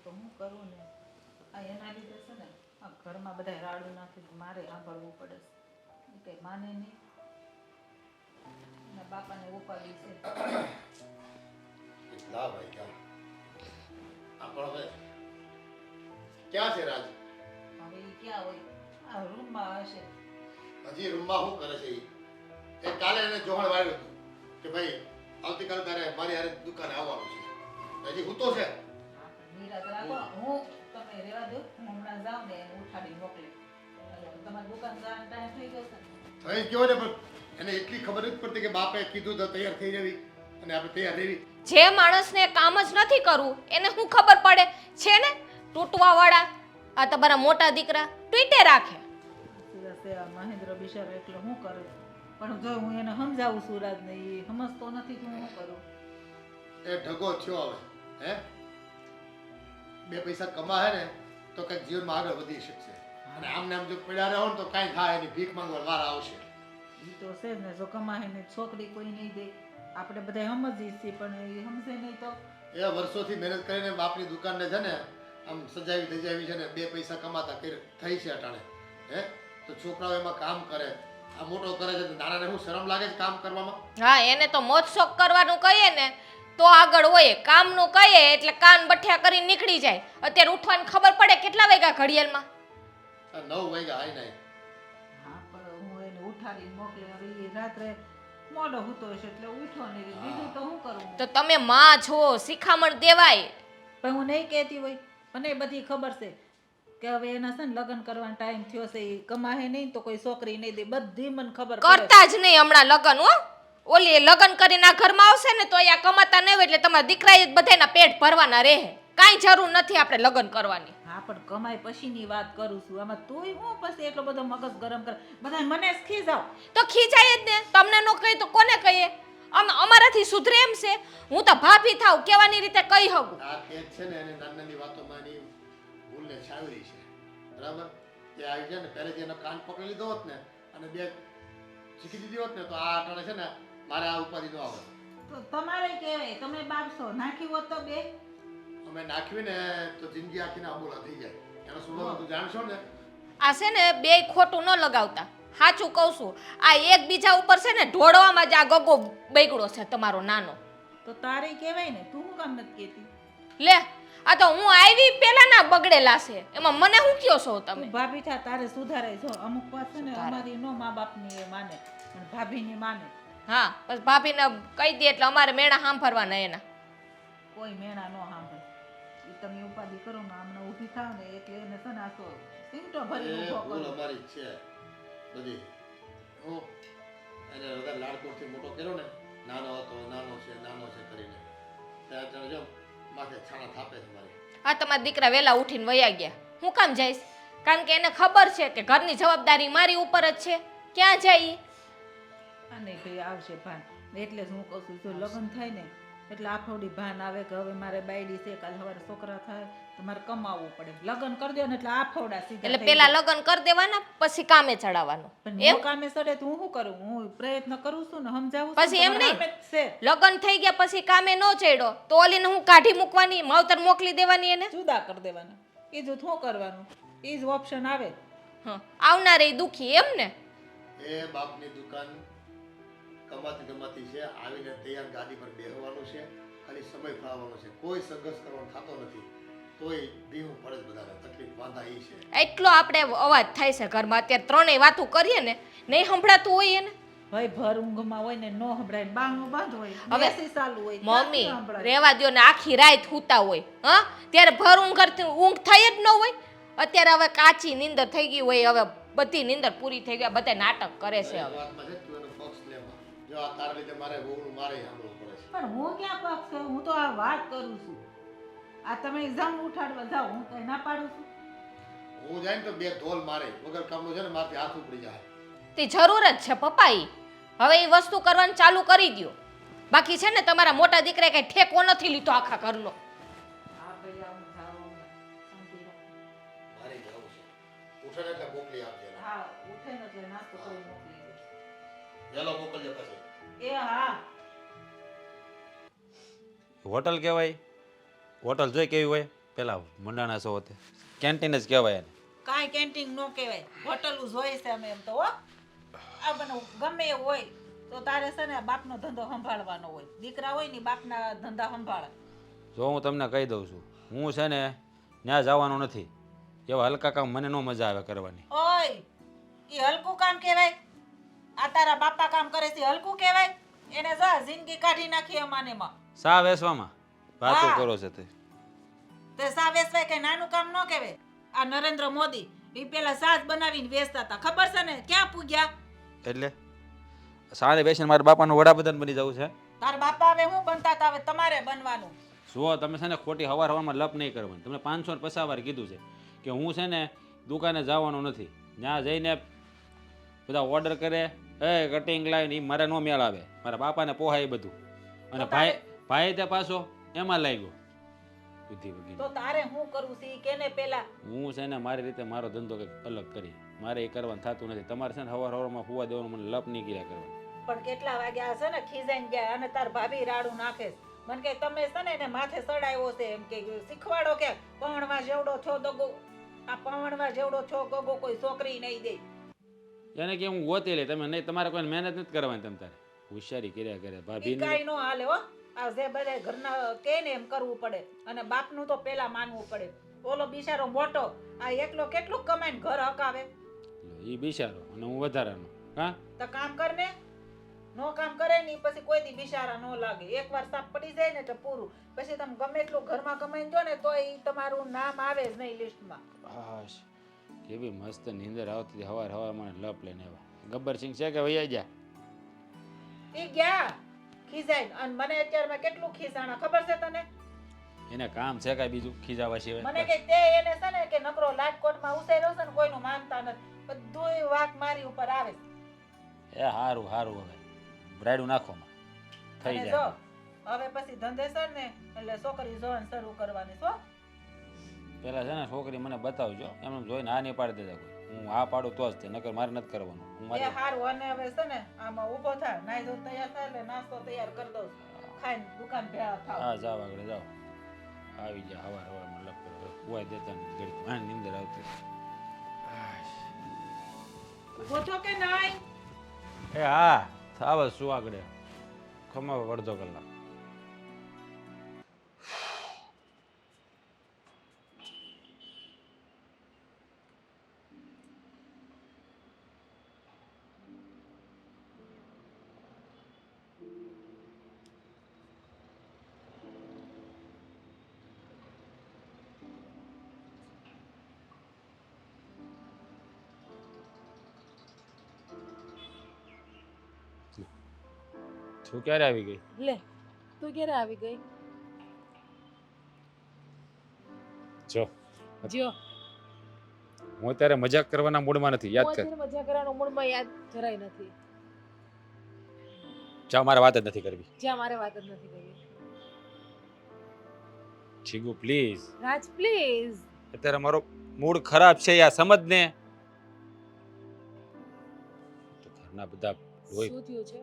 તો હું કરું ને આ એના લીધે છે ને આ ઘરમાં બધા રાડું નાખી મારે સાંભળવું પડે છે એ કંઈ માને નહીં એના બાપાને ઉપાડી છે લા ભાઈ જા આપણો હવે ક્યાં છે રાજ? હવે એ ક્યાં હોય આ રૂમમાં હશે હજી રૂમમાં શું કરે છે એ કાલે એને જોહણ વાળ્યું હતું કે ભાઈ આવતીકાલ તારે મારી હારે દુકાને આવવાનું છે હજી હું તો છે નિરાત રાખો હું તમે રહેવા દો હું હમણાં જાઉં ને એને ઉઠાડી મોકલી તમારી દુકાન જવાનો ટાઈમ થઈ ગયો છે થઈ ગયો ને પણ એને એટલી ખબર નથી પડતી કે બાપે કીધું તો તૈયાર થઈ જવી અને આપણે તૈયાર રહેવી. જે માણસને કામ જ નથી કરવું એને શું ખબર પડે છે ને તૂટવા વાળા આ તમારા મોટા દીકરા ટ્વીટે રાખે. મહેન્દ્ર બિચારો એટલે શું કરે પણ જો હું એને સમજાવું છું રાજને એ સમજતો નથી તો હું કરું. એ ઢગો થયો હવે હે બે પૈસા કમાહે ને તો કંઈક જીવનમાં આગળ વધી શકશે અને આમને આમ જો પડ્યા રહો ને તો કાંઈ થાય એની ભીખ માંગવા વાર આવશે. એ તો છે ને જો કમાહે ને છોકરી કોઈ નહીં દે આપણે બધા સમજીએ છીએ પણ એ સમજે નહીં તો એ વર્ષોથી મહેનત કરીને બાપની દુકાનને છે ને આમ સજાવી ધજાવી છે ને બે પૈસા કમાતા થઈ છે અટાણે હે તો છોકરાઓ એમાં કામ કરે આ મોટો કરે છે નાનાને શું શરમ લાગે છે કામ કરવામાં? હા એને તો મોજ શોખ કરવાનું કહીએ ને તો આગળ હોય કામનું કહીએ એટલે કાન બઠિયા કરીને નીકળી જાય. અત્યારે ઉઠવાની ખબર પડે કેટલા વાગ્યા ઘડિયાળમાં? 9 વાગ્યા આઈ નહીં. હા પણ હું એને ઉઠાડીને મોકલે હવે એ રાત્રે મોડો હૂતો હશે એટલે ઉઠો ને બીજું તો શું કરું તો તમે માં છો શિખામણ દેવાય. પણ હું નહીં કહેતી હોય મને બધી ખબર છે કે હવે એના છે ને લગ્ન કરવાનો ટાઈમ થયો છે એ કમાહે નહીં તો કોઈ છોકરી નહીં દે બધી મને ખબર કરતા જ નહીં હમણાં લગ્ન હો. ઓલી લગ્ન કરીને આ ઘરમાં આવશે ને તો અહીંયા કમાતા નહીં હોય એટલે તમારા દીકરાએ જ બધાના પેટ ભરવાના રહે. કાંઈ જરૂર નથી આપણે લગ્ન કરવાની. હા પણ કમાઈ પછીની વાત કરું છું આમાં તોય હું પછી એટલો બધો મગજ ગરમ કરે બધા મને જ ખીજાવ તો ખીજાય જ ને તમને નો કહી તો કોને કહીએ? અમારાથી સુધરે એમ છે? હું તો ભાભી થાવ કેવાની રીતે કહી શકું. આ પેટ છે ને એને નાની વાતોમાં એની ભૂલને છાવરી છે બરાબર તે આવી જાય ને પહેલેથી એનો કાન પકડી લીધો હોત ને અને બે શીખી દીધી હોત ને તો આ અટાણે છે ને મારે આ ઉપાધિ ન આવે. તો તમારે કહેવાય તમે બાપસો નાખી હોત તો બે અમે નાખવી ને તો જિંદગી આખીને અબોલા થઈ જાય એનો સ્વભાવ તું જાણશો ને. આ છે ને બેય ખોટું ન લગાવતા. સાચું કહું છું આ એકબીજા ઉપર છે ને ઢોળવામાં જ આ ગગો બગડો છે તમારો નાનો. તો તારે કહેવાય ને તું શું કામ નથી કહેતી? લે આ તો હું આવી પેલાના બગડેલા છે એમાં મને શું કયો છો તમે? તું ભાભી થા તારે સુધારાય જો અમુક વાત છે ને અમારી નો મા બાપની એ માને પણ ભાભીની માને. હા બસ ભાભીને કહી દે એટલે અમારે મેણા સાંભળવાના એના. કોઈ મેણા નો સાંભળે એ તમે ઉપાધિ કરો ને આમને ઊભી થાવ ને એટલે એને છે ને આસો સિંગટો ભરી ઊભો ભૂલ કરો. અમારી છે બધી હું એને વધારે લાડકોડથી મોટો કર્યો ને નાનો હતો નાનો છે કરીને ત્યાં જો માથે છાણા થાપે છે મારી. હા તમારા દીકરા વહેલા ઉઠીને વયા ગયા. હું કામ જઈશ? કારણ કે એને ખબર છે કે ઘરની જવાબદારી મારી ઉપર જ છે. ક્યાં જાય? અને ભાઈ આવશે ભાન એટલે જ હું કહું છું જો લગ્ન થાય ને એટલે આફોડી ભાન આવે કે હવે મારે બાયડી છે કાલ સવારે છોકરા થાય તો મારે કમાવવું પડે લગ્ન કરી દો ને એટલે આફોડા સીધા એટલે પેલા લગ્ન કરી દેવાના પછી કામે ચડાવવાનું. પણ હું કામે ચડે તો હું શું કરું? હું પ્રયત્ન કરું છું ને સમજાવું છું પછી એમ નહીં છે લગ્ન થઈ ગયા પછી કામે ન ચડ્યો તો ઓલીને હું કાઢી મૂકવાની માવતર મોકલી દેવાની એને જુદા કરી દેવાના એ જ શું કરવાનું એ જ ઓપ્શન આવે. આવનારે દુખી એમ ને. એ બાપની દુકાન કમાતી છે આવીને તૈયાર ગાદી પર બેસવાનું છે ખાલી સમય ફાળવાનો છે કોઈ સંઘર્ષ કરવાનો થતો નથી તોય ભીવું પડે જ બધાને તકલીફ વાંધા એ છે. એટલો આપણે અવાજ થાય છે ઘરમાં અત્યારે ત્રણેય વાતો કરીએ ને નહીં સંભળાતું હોય એને. ભાઈ ભર ઊંઘમાં હોય ને નો સંભળાય બાંગનું બંધ હોય હવે એસી ચાલુ હોય મમ્મી રેવા દ્યો ને આખી રાત સૂતા હોય હા ત્યારે ભર ઊંઘ કરતી ઊંઘ થઈ જ ન હોય. અત્યારે હવે કાચી નીંદર થઈ ગઈ હોય હવે બધી નીંદર પૂરી થઈ ગયા બધા નાટક કરે છે હવે. વાતમાં છે તું એનો પક્ષ લેવા જો આ તારા લીધે મારે વહુનું મારે સાંભળવું પડે છે. પણ હું ક્યાં પક્ષ છે હું તો આ વાત કરું છું આ તમે એક્ઝામ ઉઠાડવા જાઓ હું કઈ ના પાડું છું. હું જાય ને તો બે ધોલ મારે વગર કામનું છે ને મારથી હાથ ઉપડી જાય. તે જરૂર જ છે પપ્પા ઈ હવે એ વસ્તુ કરવાનું ચાલુ કરી દ્યો. બાકી છે ને તમારા મોટા દીકરાએ કઈ ઠેકો નથી લીધો આખા ઘરનો. આ ભાઈ આવું જાઓ શાંતિ રાખો. મારે જવું છે ઉઠે ને એટલે મોકલી આપજે. હા ઉઠે ને એટલે નાસ્તો કરી મોકલી દે. વેલો મોકલજે પછી. એ હા હોટલ કહેવાય હોટલ જોઈ કેવી હોય પેલા મંડાણા છો હોતે કેન્ટીન જ કહેવાય એને. કાંઈ કેન્ટીન નો કહેવાય, હોટલું જોઈએ છે અમે એમ તો હો. આ બને ગમે એવું હોય તો તારે છે ને બાપનો ધંધો સંભાળવાનો હોય. દીકરા હોય ને બાપના ધંધા સંભાળે. જો હું તમને કહી દઉં છું, હું છે ને ત્યાં જવાનો નથી. એવા હલકા કામ મને ન મજા આવે કરવાની. ઓય ઈ હલકું કામ કહેવાય? આ તારા બાપા કામ કરે છે હલકું કહેવાય? એને જો જિંદગી કાઢી નાખી અમાનેમાં. સા વેસવામાં વાતો હા. કરો છે તે સા વેચવાય કઈ નાનું કામ ન કહેવાય. આ નરેન્દ્ર મોદી ઈ પેલા સાજ બનાવીને વેચતા હતા, ખબર છે ને? ક્યાં પૂગ્યા? એટલે સારે બેસીને મારા બાપાનું વડાપ્રધાન બની જવું છે. તારા બાપા હવે હું બનતા હતા, હવે તમારે બનવાનું. જુઓ તમે છે ને ખોટી હવારમાં લપ નહીં કરવાની. તમને 550 વાર કીધું છે કે હું છે ને દુકાને જવાનો નથી. ત્યાં જઈને બધા ઓર્ડર કરે કટિંગ લાવીને એ મારે નો મેળ આવે. મારા બાપાને પોહાય એ બધું. અને ભાઈ તે પાછો એમાં લાગ્યો બુદ્ધિ વગી. તો તારે હું કરું છું ઈ કેને પેલા? હું છે ને મારી રીતે મારો ધંધો કંઈક અલગ કરી. મારે એ કરવાનું થતું નથી. તમારે છે ને હવારમાં ફુવા દેવાનું મને લપ નહીં કર્યા કરવાનું. પણ કેટલા વાગ્યા હશે ને ખીજાઈને ગયા અને તાર ભાભી રાડું નાખે છે. મને કે તમે છે ને એને માથે ચડાવ્યો છે એમ કે શીખવાડો કે પવણવા જેવડો છો દગો, આ પવણવા જેવડો છો ગગો કોઈ છોકરી નહીં દે. એને કે હું ગોતી લે તમે નહીં. તમારે કોઈ મહેનત નથી કરવાની. તમે તારે હોશિયારી કર્યા કરે ઈ ભાભી. કાંઈ નો હાલે હો. આ જે બધે ઘરના કે ને એમ કરવું પડે અને બાપનું તો પેલા માનવું પડે. ઓલો બિચારો મોટો આ એકલો કેટલું કમાઈને ઘર હકાવે? એ બિચારો અને હું વધારાનો. હા તો કામ કર ને. નો કામ કરે ને ઈ પછી કોઈ દી બિચારા નો લાગે. એકવાર સાપ પડી જાય ને તો પૂરું. પછી તમે ગમે એટલું ઘરમાં કમાઈને જો ને તો ઈ તમારું નામ આવે જ નહીં લિસ્ટમાં. હાશ કેવી મસ્ત નીંદર આવતી હવારમાં લપ લઈને આવ્યા. ગબ્બરસિંહ છે કે વૈયા જા? ઈ ગયા ખીજાઈને. અને મને અત્યારમાં કેટલું ખીજાણા ખબર છે તને? એને કામ છે કાંઈ બીજું ખીજાવા સિવાય? મને કે તે એને છે ને કે નકરો રાજકોટમાં ઉતર્યો છે ને કોઈનું માનતા નથી. બધુંય વાક મારી ઉપર આવે. એ હારું હારું હવે બ્રાઈડું નાખોમાં થઈ અને જાય. જો હવે પછી ધંધેસર ને એટલે છોકરી જોવાનું શરૂ કરવાની છો. પેલા છે ને છોકરી મને બતાવજો. એમ જોઈને હા નહીં પાડી દેતા કોઈ. હું હા પાડું તો જ તે, નકર મારે નથી કરવાનું. હું એ મારે હારું. અને હવે છે ને આમાં ઊભો થાય, નાઈ ધોઈને તૈયાર થાય એટલે નાસ્તો તૈયાર કરી દઉં. ખાઈને દુકાન ભેળા થાવ. હા જાવ આગળ જાઓ. આવી જાય હવારમાં લપ કરો. કુવાય દેતા ને ઘડી માં નીંદર આવતી. ઊભો છો કે નાઈ? એ હા થાવ શું આગળ ખમાવ અડધો કલાક. તું ક્યારે આવી ગઈ? લે તું ક્યારે આવી ગઈ? જો જો હું અત્યારે મજાક કરવાના મૂડમાં નથી. યાદ કર. હું મજા કરવાનો મૂડમાં યાદ જરાય નથી. જા મારે વાત જ નથી કરવી. જ્યાં મારે વાત જ નથી કરવી. જીગુ પ્લીઝ. Raj please. અત્યારે મારો મૂડ ખરાબ છે યાર, સમજ ને. તો ઘરના બધા હોય શું થયું છે?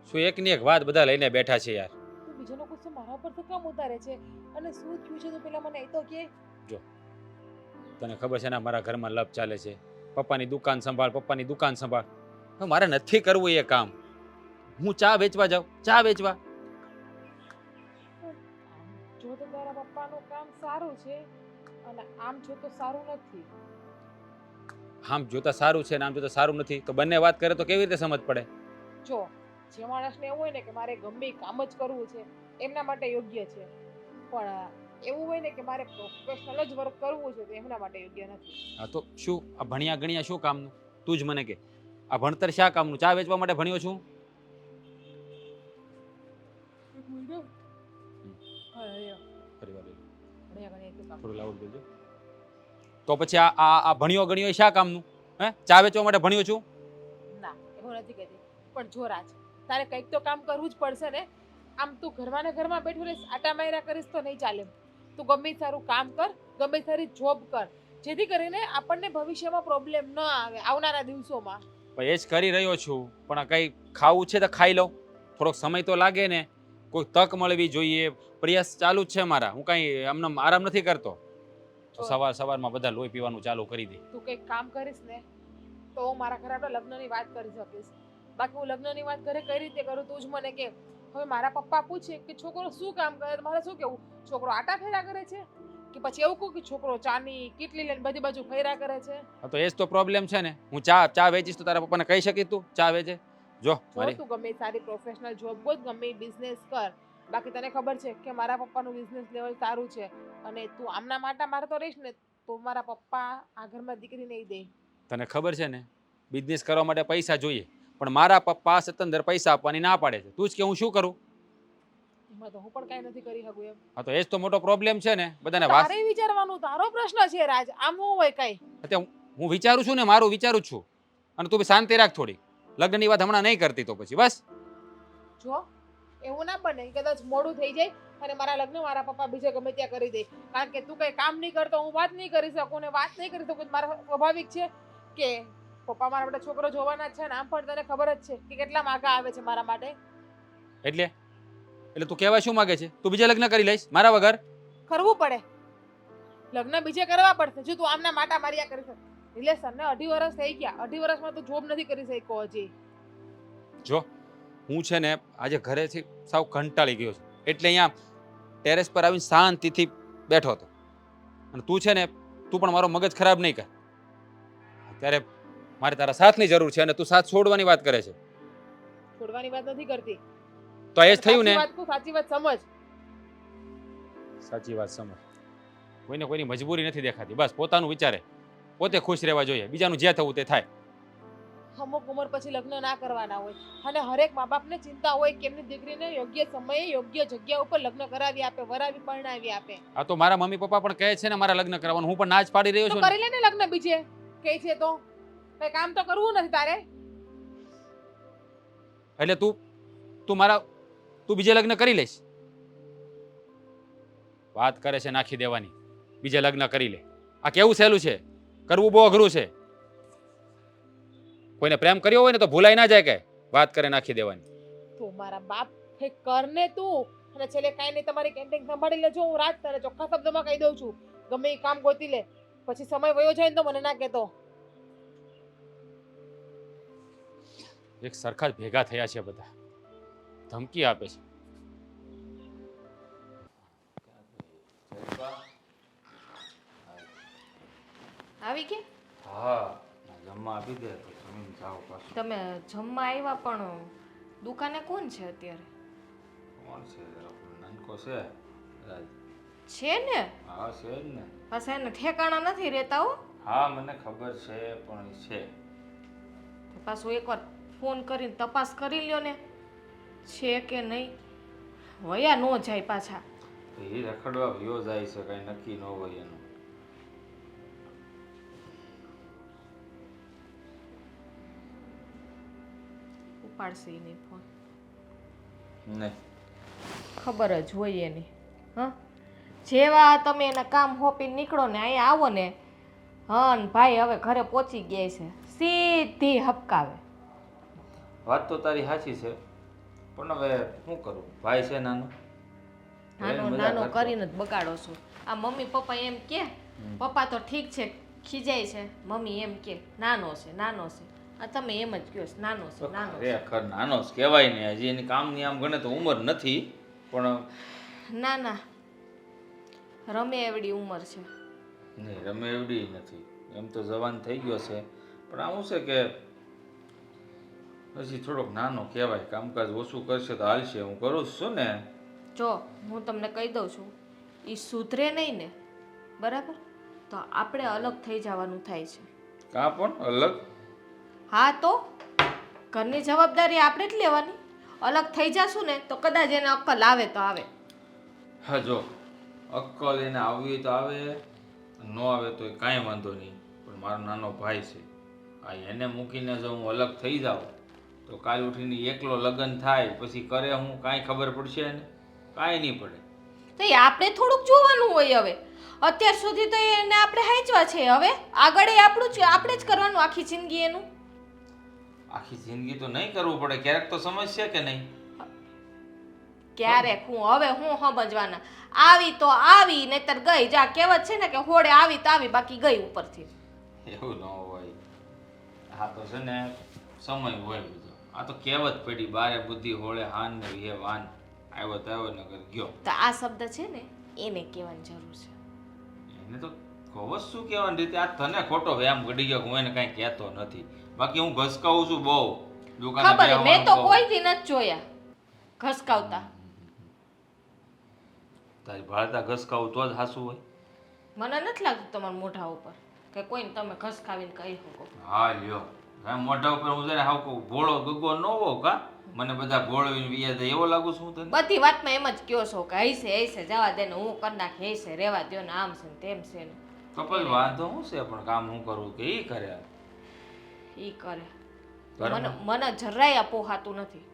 શું એકની એક વાત બધા લઈને બેઠા છે યાર. તું બીજાનો ગુસ્સો મારા ઉપર તો કેમ ઉતારે છે? અને શું થયું છે તો પેલા મને એ તો કે. તને ખબર છે ને મારા ઘરમાં લપ ચાલે છે. પપ્પાની દુકાન સંભાળ, પપ્પાની દુકાન સંભાળ. હવે મારે નથી કરવું એ કામ. હું ચા વેચવા જાઉં, ચા વેચવા. જો તો તારા પપ્પાનું કામ સારું છે અને આમ જો તો સારું નથી. આમ જોતા સારું છે ને આમ જોતા સારું નથી તો બંને વાત કરે તો કેવી રીતે સમજ પડે? જો જે માણસને એવું હોય ને કે મારે ગમે એ કામ જ કરવું છે એમના માટે યોગ્ય છે, પણ એવું હોય ને કે મારે પ્રોફેશનલ જ વર્ક કરવું છે તો એમના માટે યોગ્ય નથી. હા તો શું આ ભણ્યા ગણ્યા શું કામનું? તું જ મને કે આ ભણતર શા કામનું? ચા વેચવા માટે ભણ્યો છું? ફરી વાર લઈ લો. થોડું લાઉડ બોલજો. તો પછી આ ભણ્યો ગણ્યો એ શા કામનું? હે ચા વેચવા માટે ભણ્યો છું? ના એવું નથી કહેતી, પણ જો રાજ તારે કંઈક તો કામ કરવું જ પડશે ને. આમ તું ઘરમાં ને ઘરમાં બેઠું રહીશ, આટા માર્યા કરીશ તો નહીં ચાલે. તું ગમે સારું કામ કર, ગમે સારી જોબ કર, જેથી કરીને આપણને ભવિષ્યમાં પ્રોબ્લેમ ન આવે આવનારા દિવસોમાં. એ જ કરી રહ્યો છું, પણ આ કંઈ ખાવું છે તો ખાઈ લઉં. થોડોક સમય તો લાગે ને. કોઈ તક મળવી જોઈએ. પ્રયાસ ચાલુ જ છે મારા. હું કાંઈ આમને આરામ નથી કરતો. તો સવારમાં બધા લોહી પીવાનું ચાલુ કરી દે. તું કંઈક કામ કરીશ ને તો હું મારા ઘરે આપણે લગ્નની વાત કરી શકીશ. બાકી હું લગ્નની વાત ઘરે કઈ રીતે કરું તું જ મને કે. હવે મારા પપ્પા પૂછે કે છોકરો શું કામ કરે તો મારે શું કેવું? છોકરો આટા ફેરા કરે છે કે પછી એવું કહું કે છોકરો ચાની કીટલી લઈને બધી બાજુ ફેરા કરે છે? હા, તો એ જ તો પ્રોબ્લેમ છે ને. હું ચા વેચીશ તો તારા પપ્પાને કહી શકીશ તું ચા વેચે? જો જો મારી તું ગમે એ સારી પ્રોફેશનલ જોબ ગોત, ગમે એ બિઝનેસ કર. બાકી તને ખબર છે કે મારા પપ્પાનું બિઝનેસ લેવલ સારું છે અને તું આમના માટા મારતો રહીશ ને તો મારા પપ્પા આ ઘરમાં દીકરી નહીં દે. તને ખબર છે ને બિઝનેસ કરવા માટે પૈસા જોઈએ, પણ મારા પપ્પા સતંદર પૈસા આપવાની ના પાડે છે. તું જ કે હું શું કરું? એમાં તો હું પણ કાંઈ નથી કરી શકું એમ. હા, તો એ જ તો મોટો પ્રોબ્લેમ છે ને. બધાને વાત તારે વિચારવાનું, તારો પ્રશ્ન છે રાજ. આમ હું હોય કઈ અત્યારે હું વિચારું છું ને, મારું વિચારું જ છું. અને તું બી શાંતિ રાખ થોડી. લગ્નની વાત હમણાં નહીં કરતી તો પછી બસ. જો એવું ના બને કદાચ મોડું થઈ જાય અને મારા લગ્ન મારા પપ્પા બીજે ગમે ત્યાં કરી દે. કારણ કે તું કઈ કામ નહીં કરતો, હું વાત નહીં કરી શકું ને વાત નહીં કરી શકું. મારા સ્વાભાવિક છે કે પપ્પા મારા માટે છોકરો જોવાના જ છે ને. આમ પણ તને ખબર જ છે કે કેટલા માગા આવે છે મારા માટે. એટલે તું કહેવા શું માંગે છે? તું બીજા લગ્ન કરી લઈશ મારા વગર? કરવું પડે, લગ્ન બીજે કરવા પડશે. જો તું આમના માટા માર્યા કરી શકે. રિલેશન ને 2.5 વર્ષ થઈ ગયા. 2.5 વર્ષમાં તું જોબ નથી કરી શક્યો હજી. જો હું છે ને આજે ઘરેથી સાવ કંટાળી ગયો છું, એટલે અહીંયા ટેરેસ પર આવીને શાંતિથી બેઠો હતો. અને તું છે ને તું પણ મારો મગજ ખરાબ નહીં કર. અત્યારે મારે તારા સાથની જરૂર છે અને તું સાથ છોડવાની વાત કરે છે. છોડવાની વાત નથી કરતી. તો એ જ થયું ને. સાચી વાત સમજ. સાચી વાત સમજ. કોઈને કોઈની મજબૂરી નથી દેખાતી. બસ પોતાનું વિચારે, પોતે ખુશ રહેવા જોઈએ. બીજાનું જે થવું તે થાય. અમુક ઉંમર પછી લગ્ન ના કરવાના હોય અને હરેક મા બાપને ચિંતા હોય કે એમની દીકરીને યોગ્ય સમયે યોગ્ય જગ્યા ઉપર લગ્ન કરાવી આપે, વરાવી પરણાવી આપે. આ તો મારા મમ્મી પપ્પા પણ કહે છે ને મારા લગ્ન કરવાનું. હું પણ ના જ પાડી રહ્યો તો છું. કરી લે ને લગ્ન બીજે. કહે છે તો કઈ કામ તો કરવું નથી તારે. એટલે તું બીજે લગ્ન કરી લઈશ? વાત કરે છે નાખી દેવાની. બીજે લગ્ન કરી લે. આ કેવું સહેલું છે? કરવું બહુ અઘરું છે. કોઈને પ્રેમ કર્યો હોય ને તો ભૂલાઈ ના જાય કે વાત કરે નાખી દેવાની. તો મારા બાપ હે કર ને તું. અને છેલ્લે કાંઈ નહીં તમારી કેન્ટીન સંભાળી લેજો. હું રાત તને ચોખ્ખા શબ્દમાં કહી દઉં છું. ગમે એ કામ ગોતી લે. પછી સમય વયો જાય ને તો મને ના કહેતો. એક સરખા જ ભેગા થયા છે બધા. ધમકી આપે છે. આવી કે હા, જમવા આપી દે તો જમીન જાઓ પાછું. તમે જમવા આવ્યા પણ દુકાને કોણ છે અત્યારે? કોણ છે? નાનકો છે રાજ. છે ને? હા છે જ ને. પાછા એને ઠેકાણા નથી રહેતા હો. હા મને ખબર છે પણ છે. પાછું એકવાર ફોન કરીને તપાસ કરી લ્યો ને છે કે નહીં. વયા ન જાય પાછા. એ રખડવા વયો જાય છે, કઈ નક્કી ન હોય એનું. ઉપાડશે ય નહીં ફોન. નહીં. ખબર જ હોય એની. હા, જેવા તમે એના કામ હોપીને નીકળો ને અહીંયા આવો ને, હા ને ભાઈ હવે ઘરે પહોંચી ગયા છે, સીધી હપકાવે. વાત તો તારી સાચી છે, પણ હવે શું કરું? ભાઈ છે નાનો, નાનો કરીને જ બગાડો છો. આ મમ્મી પપ્પા એમ કે, પપ્પા તો ઠીક છે ખીજાય છે, મમ્મી એમ કે નાનો છે નાનો છે. આ તમે એમ જ કહો છો નાનો છે નાનો છે. ખરેખર નાનો જ કહેવાય ને. હજી એની કામની આમ ગણે તો ઉંમર નથી, પણ ના ના, રમે એવડી ઉંમર છે. નહીં રમે એવડી નથી. એમ તો જવાન થઈ ગયો છે, પણ આવું છે કે હજી થોડોક નાનો કહેવાય. કામકાજ ઓછું કરશે તો હાલશે. હું કરું જ છું ને. જો હું તમને કહી દઉં છું, એ સુધરે નહીં ને બરાબર તો આપણે અલગ થઈ જવાનું થાય છે. કાં પણ અલગ? હા તો ઘરની જવાબદારી આપણે જ લેવાની. અલગ થઈ જશું ને તો કદાચ એને અક્કલ આવે તો આવે. હા જો અક્કલ એને આવવી તો આવે, ન આવે તો કાંઈ વાંધો નહીં. પણ મારો નાનો ભાઈ છે, આ એને મૂકીને જો હું અલગ થઈ જાઉં તો કાલ ઉઠીને એકલો લગ્ન થાય પછી કરે હું કાંઈ ખબર પડશે એને? કાંઈ નહીં પડે. તો એ આપણે થોડુંક જોવાનું હોય. હવે અત્યાર સુધી તો એને આપણે હાંચવા છે, હવે આગળ એ આપણું જ આપણે જ કરવાનું આખી જિંદગી એનું. આખી જિંદગી તો નહીં કરવું પડે, ક્યારેક તો સમજશે કે નહીં? ક્યારેક હું હવે હું સમજવાના આવી તો આવી નહીતર ગઈ જા કહેવત છે ને કે હોડે આવી તો આવી બાકી ગઈ ઉપરથી એવું ન હોય. આ તો છે ને સમય હોય બધો. આ તો કહેવત પડી બારે બુદ્ધિ હોળે હાન ને વિહે વાન. આવ્યો તો આવ્યો નગર ગયો. તો આ શબ્દ છે ને એને કહેવાની જરૂર છે. એને તો કહો શું કહેવાની રીતે આ તને ખોટો વ્યાયામ ઘડી ગયો હું એને કાંઈ કહેતો નથી. બાકી હું ઘસકાવું છું બહુ દુકાને ખબર છે, મેં તો બેહવાનું બહુ. કોઈથી નથી જોયા ઘસકાવતા. તારી ભાળતા ઘસકાવું તો જ હાસું હોય. મને નથી લાગતું તમારા મોઢા ઉપર કે કોઈને તમે ઘસકાવીને કહી શકો. હા લ્યો હા મોઢા ઉપર હું જરા હાવ કહું ભોળો ગગો ન હોઉં કા મને બધા ભોળવીને વિયા જાય એવો લાગુ છું હું તને. બધી વાતમાં એમ જ કયો છો કે હૈસે હૈસે જવા દે ને હું કરી નાખી હૈસે રહેવા દ્યો ને આમ છે ને તેમ છે ને તો પછી વાંધો શું છે પણ કામ હું કરું કે ઈ કરે. ઈ કરે. ઘરમાં? મને જરાય પોહાતું નથી.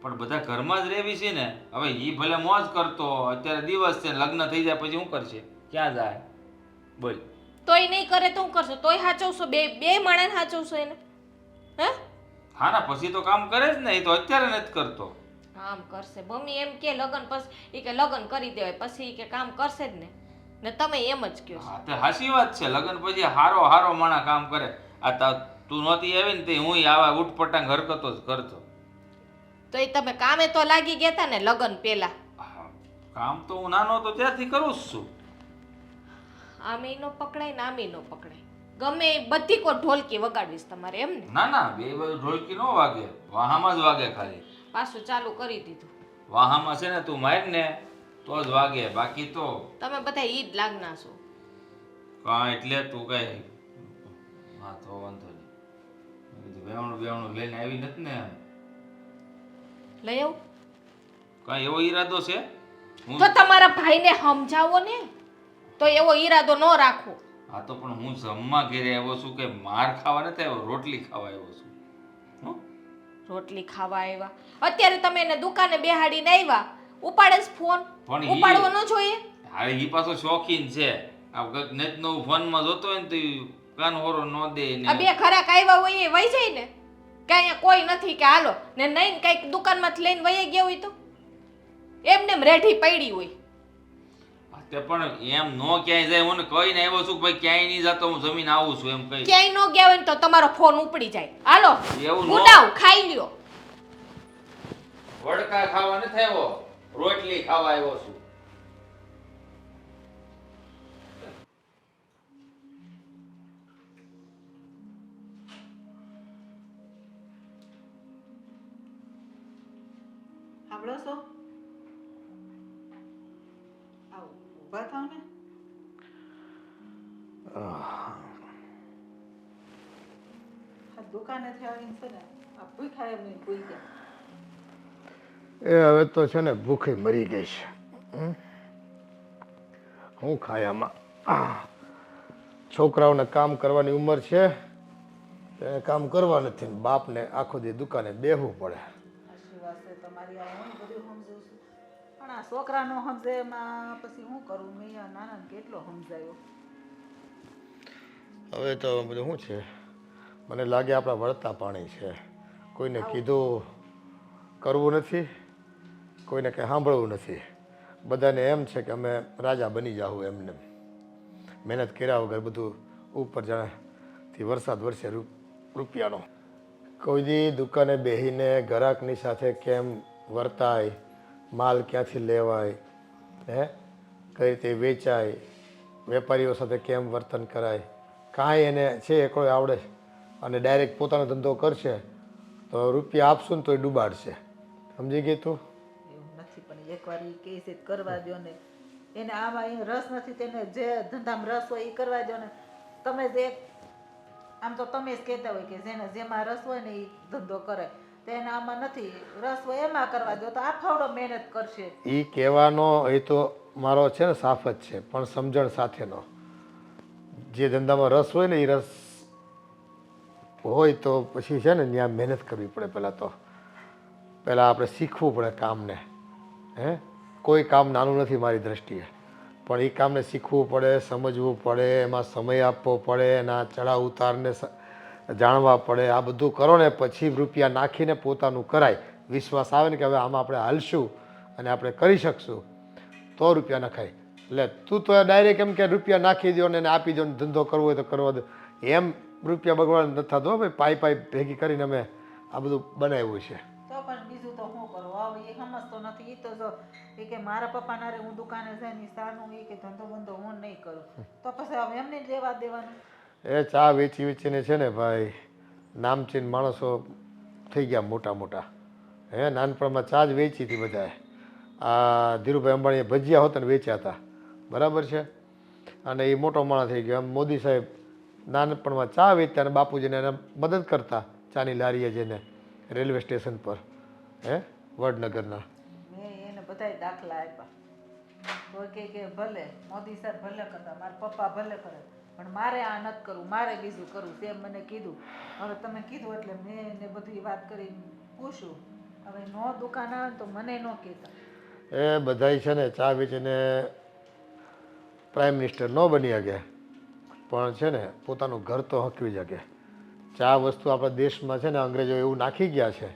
પણ બધા ઘરમાં જ રહેવી છે ને હવે ઈ ભલે મોજ કરતો અત્યારે દિવસ છે લગ્ન થઈ જાય પછી શું કરશે ક્યાં જાય બોલ. તોય નહીં કરે તો હું કરશો તોય હાચવશો બે માણસ હાચવશો એને હે હા ના પછી તો કામ કરે જ ને એ તો અત્યારે નથી કરતો. કામ કરશે મમ્મી એમ કે લગન પછી કે લગન કરી દેવાય પછી ઈ કે કામ કરશે જ ને તમે એમ જ કયો છો. હા તે હાસી વાત છે લગ્ન પછી હારો હારો માણા કામ કરે. આ તું નહોતી આવી ને તે હું આવા ઉઠપટાંગ હરકતો જ કરતો. તો એ તમે કામે તો લાગી ગયા તા ને લગન પહેલા. હા, કામ તો હું નાનો હતો ત્યારથી કરું જ છું. આમે નો પકડાય ને આમે નો પકડાય ગમે એ બધી કો ઢોલકી વગાડવીશ તમારે એમ ને ના ના બે બાજુ ઢોલકી ન વાગે વાહામાં જ વાગે ખાલી. પાછું ચાલુ કરી દીધું. વાહામાં છે ને તું માર ને તો જ વાગે બાકી તો તમે બધા ઈ જ લાગના છો. કાં એટલે તું કઈ હા તો વાંધો નહીં વેવણું બેવણું લઈને આવી નથી ને લઈ આવું કાંઈ એવો ઈરાદો છે હું તો તમારા ભાઈને સમજાવો ને તો એવો ઈરાદો ન રાખો. હા તો પણ હું જમવા ઘેરે આવ્યો છું કે માર ખાવા નથી આવ્યો રોટલી ખાવા આવ્યો છું. હં? રોટલી ખાવા આવ્યા અત્યારે તમે એને દુકાને બેહાડીને આવ્યા ઉપાડે જ ફોન પણ ઈ- ઉપાડવો ન જોઈએ. હા ઈ પાછો શોખીન છે આ નેટ નો ફોનમાં જોતો હોય ને તો ઈ કાન હોરો ન દે આ ને બે ખરાક આવ્યા હોય એ વહી જાય ને કે અહીંયા કોઈ નથી કે હાલો ને નહીં કઈક દુકાનમાંથી લઈને વહી ગયા હોય તો એમને એમ રેઢી પડી હોય. તે પણ એમ નો ક્યાંય જાય હું કહીને આવ્યો છું કે ભાઈ ક્યાંય નહીં જતો હું જમીન આવું છું એમ કઈ ક્યાંય ન ગયા હોય ને તો તમારો ફોન ઉપડી જાય હાલો એવું ન ઉડાવ ખાઈ લ્યો. વડકા ખાવા નથી આવ્યો રોટલી ખાવા આવ્યો છું. સાંભળો છો આવો ઊભા થાવ ને આ દુકાનેથી આવીને છે ને આ ભૂખ્યા એમ નહીં ભૂઈ ગયા એ હવે તો છે ને ભૂખે મરી ગઈ છે. હું ખાયામાં છોકરાઓને કામ કરવાની ઉંમર છે એને કામ કરવા નથી ને બાપને આખો દી દુકાને બેહવું પડે. સાચી વાત છે તમારી આ હું બધું સમજુ છું પણ આ છોકરા નો સમજે એમાં પછી શું કરું મેં આ નાનાને કેટલો સમજાયો. હવે તો બધું શું છે મને લાગે આપણા વળતા પાણી છે. કોઈને કીધું કરવું નથી કોઈને કંઈ સાંભળવું નથી. બધાને એમ છે કે અમે રાજા બની જાઉં એમને મહેનત કર્યા વગર બધું ઉપર જાણેથી વરસાદ વરસે રૂપિયાનો. કોઈ દી દુકાને બેસીને ગ્રાહકની સાથે કેમ વર્તાય માલ ક્યાંથી લેવાય હે કઈ રીતે વેચાય વેપારીઓ સાથે કેમ વર્તન કરાય કાંઈ એને છે એકલો આવડે અને ડાયરેક્ટ પોતાનો ધંધો કરશે તો રૂપિયા આપશું ને તોય ડૂબાડશે. સમજી ગઈ તું? એવું નથી પણ એકવાર એ કહે છે કરવા દો ને એને આમાં એ રસ નથી તેને જે ધંધામાં રસ હોય એ કરવા દો ને. તમે જ એક આમ તો તમે જ કહેતા હોય કે જેને જેમાં રસ હોય ને એ ધંધો કરે તો એને આમાં નથી રસ હોય એમાં કરવા દો તો આ ફાવડો મહેનત કરશે. એ કહેવાનો એ તો મારો છે ને સાફ જ છે પણ સમજણ સાથેનો. જે ધંધામાં રસ હોય ને એ રસ હોય તો પછી છે ને ત્યાં મહેનત કરવી પડે. પહેલાં આપણે શીખવું પડે કામને. હે કોઈ કામ નાનું નથી મારી દ્રષ્ટિએ પણ એ કામને શીખવું પડે સમજવું પડે એમાં સમય આપવો પડે એના ચડાવ ઉતારને જાણવા પડે. આ બધું કરો ને પછી રૂપિયા નાખીને પોતાનું કરાય વિશ્વાસ આવે ને કે હવે આમાં આપણે હાલશું અને આપણે કરી શકશું તો રૂપિયા નખાય. એટલે તું તો ડાયરેક્ટ એમ કે રૂપિયા નાખી દો ને એને આપી દો ને ધંધો કરવો હોય તો કરવા દો, એમ રૂપિયા બગવાડ નથી થતો હો ભાઈ. પાઈ ભેગી કરીને અમે આ બધું બનાવ્યું છે. તો પણ બીજું તો શું કરું? હવે એ સમજતો નથી. એ તો જો એ કે મારા પપ્પાના રે હું દુકાને જઈને સાનું એ કે ધંધો બંધો હું નહીં કરું, તો પછી હવે એમને જ લેવા દેવાનું. એ ચા વેચી વેચીને છે ને ભાઈ નામચીન માણસો થઈ ગયા મોટા મોટા. હે નાનપણમાં ચા જ વેચી હતી બધાએ. આ ધીરુભાઈ અંબાણીએ ભજીયા હોત ને વેચ્યા હતા, બરાબર છે. અને એ મોટો માણસ થઈ ગયો. એમ મોદી સાહેબ નાનપણમાં ચા વેચતા અને બાપુજીને એને મદદ કરતા ચાની લારીએ જઈને રેલવે સ્ટેશન પર, હે વડનગરના. મેં એને બધાય દાખલા આપ્યા. તો કે ભલે મોદી સાહેબ ભલે કરતા, મારા પપ્પા ભલે કરે, પણ મારે આ નથી કરવું, મારે બીજું કરવું. તેમ મને કીધું. હવે તમે કીધું એટલે મેં એને બધી વાત કરીને પૂછ્યું. હવે નો દુકાન આવે ને તો મને ન કહેતા. એ બધાય છે ને ચા વેચીને પ્રાઇમ મિનિસ્ટર ન બની શકે, પણ છે ને પોતાનું ઘર તો હકવી શકે. ચા વસ્તુ આપણા દેશમાં છે ને અંગ્રેજો એવું નાખી ગયા છે.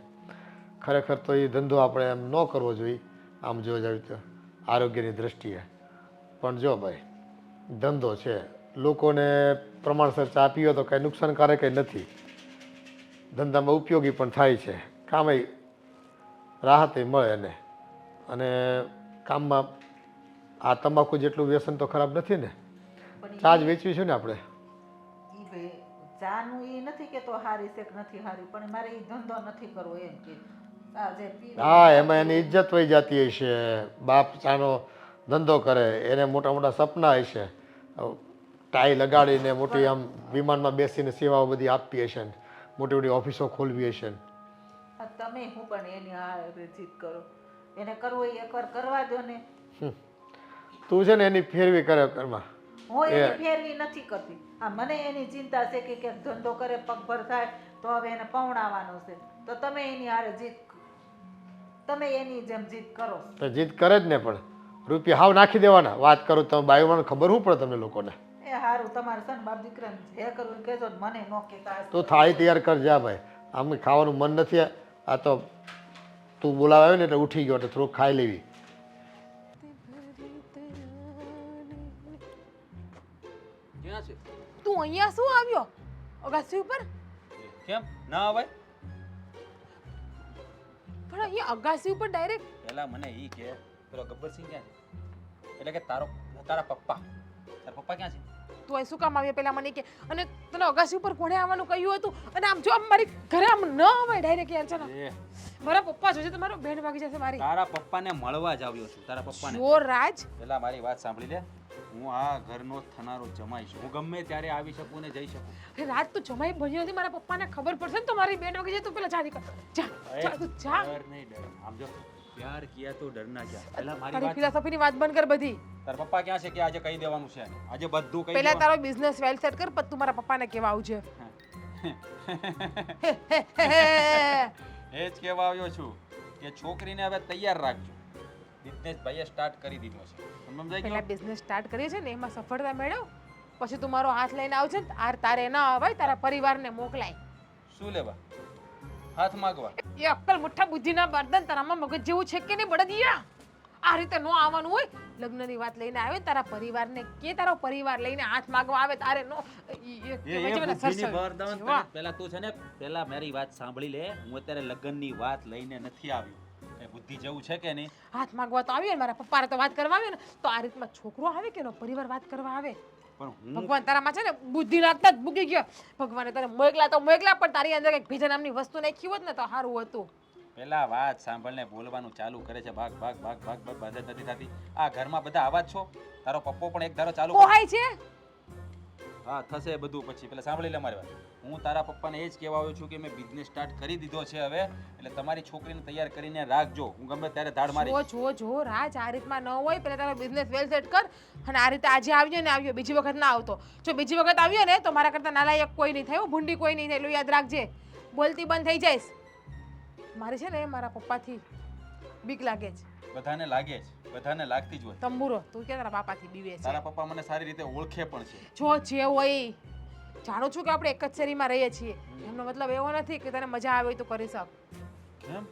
ખરેખર તો એ ધંધો આપણે એમ ન કરવો જોઈએ આમ જોવા જાય તો આરોગ્યની દ્રષ્ટિએ. પણ જો ભાઈ ધંધો છે, લોકોને પ્રમાણસર ચા પીવો તો કંઈ નુકસાનકારક નથી. ધંધામાં ઉપયોગી પણ થાય છે, કામે રાહતે મળે એને. અને કામમાં આ તમાકુ જેટલું વ્યસન તો ખરાબ નથી ને. ચા જ વેચવી છે ને આપણે. ઈ ભાઈ ચાનું એ નથી કેતો હારી છે કે નથી હારી, પણ મારે એ ધંધો નથી કરવો એમ કે આ જે પીવે હા એમાં એની ઇજ્જત વહી જતી હશે. બાપ ચાનો ધંધો કરે એને મોટા મોટા સપના હશે, ટાઈ લગાડીને મોટી આમ વિમાનમાં બેસીને સેવાઓ બધી આપવી હશે ને મોટી મોટી ઓફિસો ખોલવી હશે ને. આ તમે હું પણ એની હારે જીત કરો. એને કરવું હોય એકવાર કરવા દો ને. તું છે ને એની ફેરવી કરે ઘરમાં. હું એની ફેરવી નથી કરતી. આ મને એની ચિંતા છે કે ક્યાંક ધંધો કરે પગભર થાય તો હવે એને પવણાવવાનો છે. તો તમે એની હારે જીત, તમે એની જેમ જીત કરો. તો જીત કરે જ ને, પણ રૂપિયા હાવ નાખી દેવાના. વાત કરું તમે બાયુમાં ખબર શું પડે તમને લોકોને. એ હારું તમારે સન બાપ દીકરાને જે કરવું એ કહેજો ને, મને ન કહેતા. તું થાળી તૈયાર કર જા ભાઈ. આમ ખાવાનું મન નથી. આ તો તું બોલાવે આવે ને એટલે ઉઠી ગયો એટલે થોડુંક ખાઈ લેવી. ક્યાં છે? તું અહીંયા શું આવ્યો અગાસી ઉપર? કેમ ના આવે? પણ અહીંયા અગાસી ઉપર ડાયરેક્ટ પહેલા મને ઈ કે પેલો ગબ્બરસિંહ ક્યાં છે? એટલે કે તારા પપ્પા ક્યાં છે? તું અહીં શું કામ આવ્યો પેલા મને કે? અને તને અગાસી ઉપર કોણે આવવાનું કહ્યું હતું? અને આમ જો આમ મારી ઘરે આમ ન આવે ડાયરેક્ટ યાર. ચાલો એ મારા પપ્પા જોજે તમારો બેન વાગી જશે મારી. તારા પપ્પાને મળવા જ આવ્યો છું. તારા પપ્પાને જો રાજ પેલા મારી વાત સાંભળી લે. હું આ ઘરનો થનારો જમાઈ છું. હું ગમે ત્યારે આવી શકું ને જઈ શકું. અરે રાજ તું જમાઈ ભણ્યો નથી. મારા પપ્પાને ખબર પડશે ને તો મારી બેન વાગી જાય. તું પેલા જા નીકળ. જા તું જા. ડર નહીં ડર. આમ જો પ્યાર કિયા તો ડરના ક્યાં. પેલા મારી તારી વાત ફિલોસોફીની વાત બંધ કર બધી. તારા પપ્પા ક્યાં છે કે આજે કહી દેવાનું છે? આજે બધું કહી પહેલા દેવાનું. તારો બિઝનેસ વેલ સેટ કર, પછી તું મારા પપ્પાને કહેવા આવજે. એ જ કહેવા આવ્યો છું કે છોકરીને હવે તૈયાર રાખજો. બિઝનેસ ભાઈએ સ્ટાર્ટ કરી દીધો છે. સમજાઈ પહેલા ગયું? બિઝનેસ સ્ટાર્ટ કરીએ છે ને એમાં સફળતા મેળવ, પછી તું મારો હાથ લઈને આવજે ને તારે ના અવાય, તારા પરિવારને મોકલાય. શું લેવા? હાથ માગવા? એ અક્કલ મુઠ્ઠા બુદ્ધિના બર્દન તારામાં મગજ જેવું છે કે નહીં બળદિયા? આ રીતે નો આવવાનું હોય. લગ્નની વાત લઈને આવે તારા પરિવારને કે તારો પરિવાર લઈને હાથ માંગવા આવે તારે નો પેલા તું છે ને પેલા મારી વાત સાંભળી લે. હું અત્યારે લગ્નની વાત લઈને નથી આવ્યો. એ બુદ્ધિ જેવું છે કે નહીં? હાથ માંગવા તો આવ્યો ને મારા પપ્પાને તો વાત કરવા આવ્યો ને તો આ રીતમાં છોકરો આવે કે એનો પરિવાર વાત કરવા આવે? પણ હું ભગવાન તારામાં છે ને બુદ્ધિ નાખતા જ મૂકી ગયો. ભગવાને તને મોકલા તો મોકલા, પણ તારી અંદર કંઈક બીજા નામની વસ્તુ નાખી હોત ને તો સારું હતું. પેલા વાત સાંભળને બોલવાનું ચાલુ કરે છે. ભાગ ભાગ ભાગ ભાગ ભાગ બાદ નથી થતી. આ ઘરમાં બધા આવા જ છો. તારો પપ્પો પણ એક ધારો ચાલુ પોહાય છે. હા થશે બધું પછી. પેલા સાંભળી લે મારી વાત. હું તારા પપ્પાને એ જ કહેવા આવ્યો છું કે મેં બિઝનેસ સ્ટાર્ટ કરી દીધો છે હવે, એટલે તમારી છોકરીને તૈયાર કરીને રાખજો. હું ગમે ત્યારે ધાડ મારી. જો રાજ આ રીતમાં ન હોય. પહેલા તારો બિઝનેસ વેલ સેટ કર. અને આ રીતે આજે આવ્યો ને આવ્યો, બીજી વખત ના આવતો. જો બીજી વખત આવ્યો ને તો મારા કરતા નાલાયક કોઈ નહીં થાય, ભૂંડી કોઈ નહીં થાય. એટલું યાદ રાખજે. બોલતી બંધ થઈ જઈશ. મારે છે ને મારા પપ્પાથી બીક લાગે છે. બધાને લાગે છે, બધાને લાગતી જ હોય. તંબુરો તું કે તારા પાપાથી બીવે છે. તારા પપ્પા મને સારી રીતે ઓળખે પણ છે. જો જે હોય જાણું છું કે આપણે એક જ શેરીમાં રહીએ છીએ. એમનો મતલબ એવો નથી કે તને મજા આવે તો કરી શક. કેમ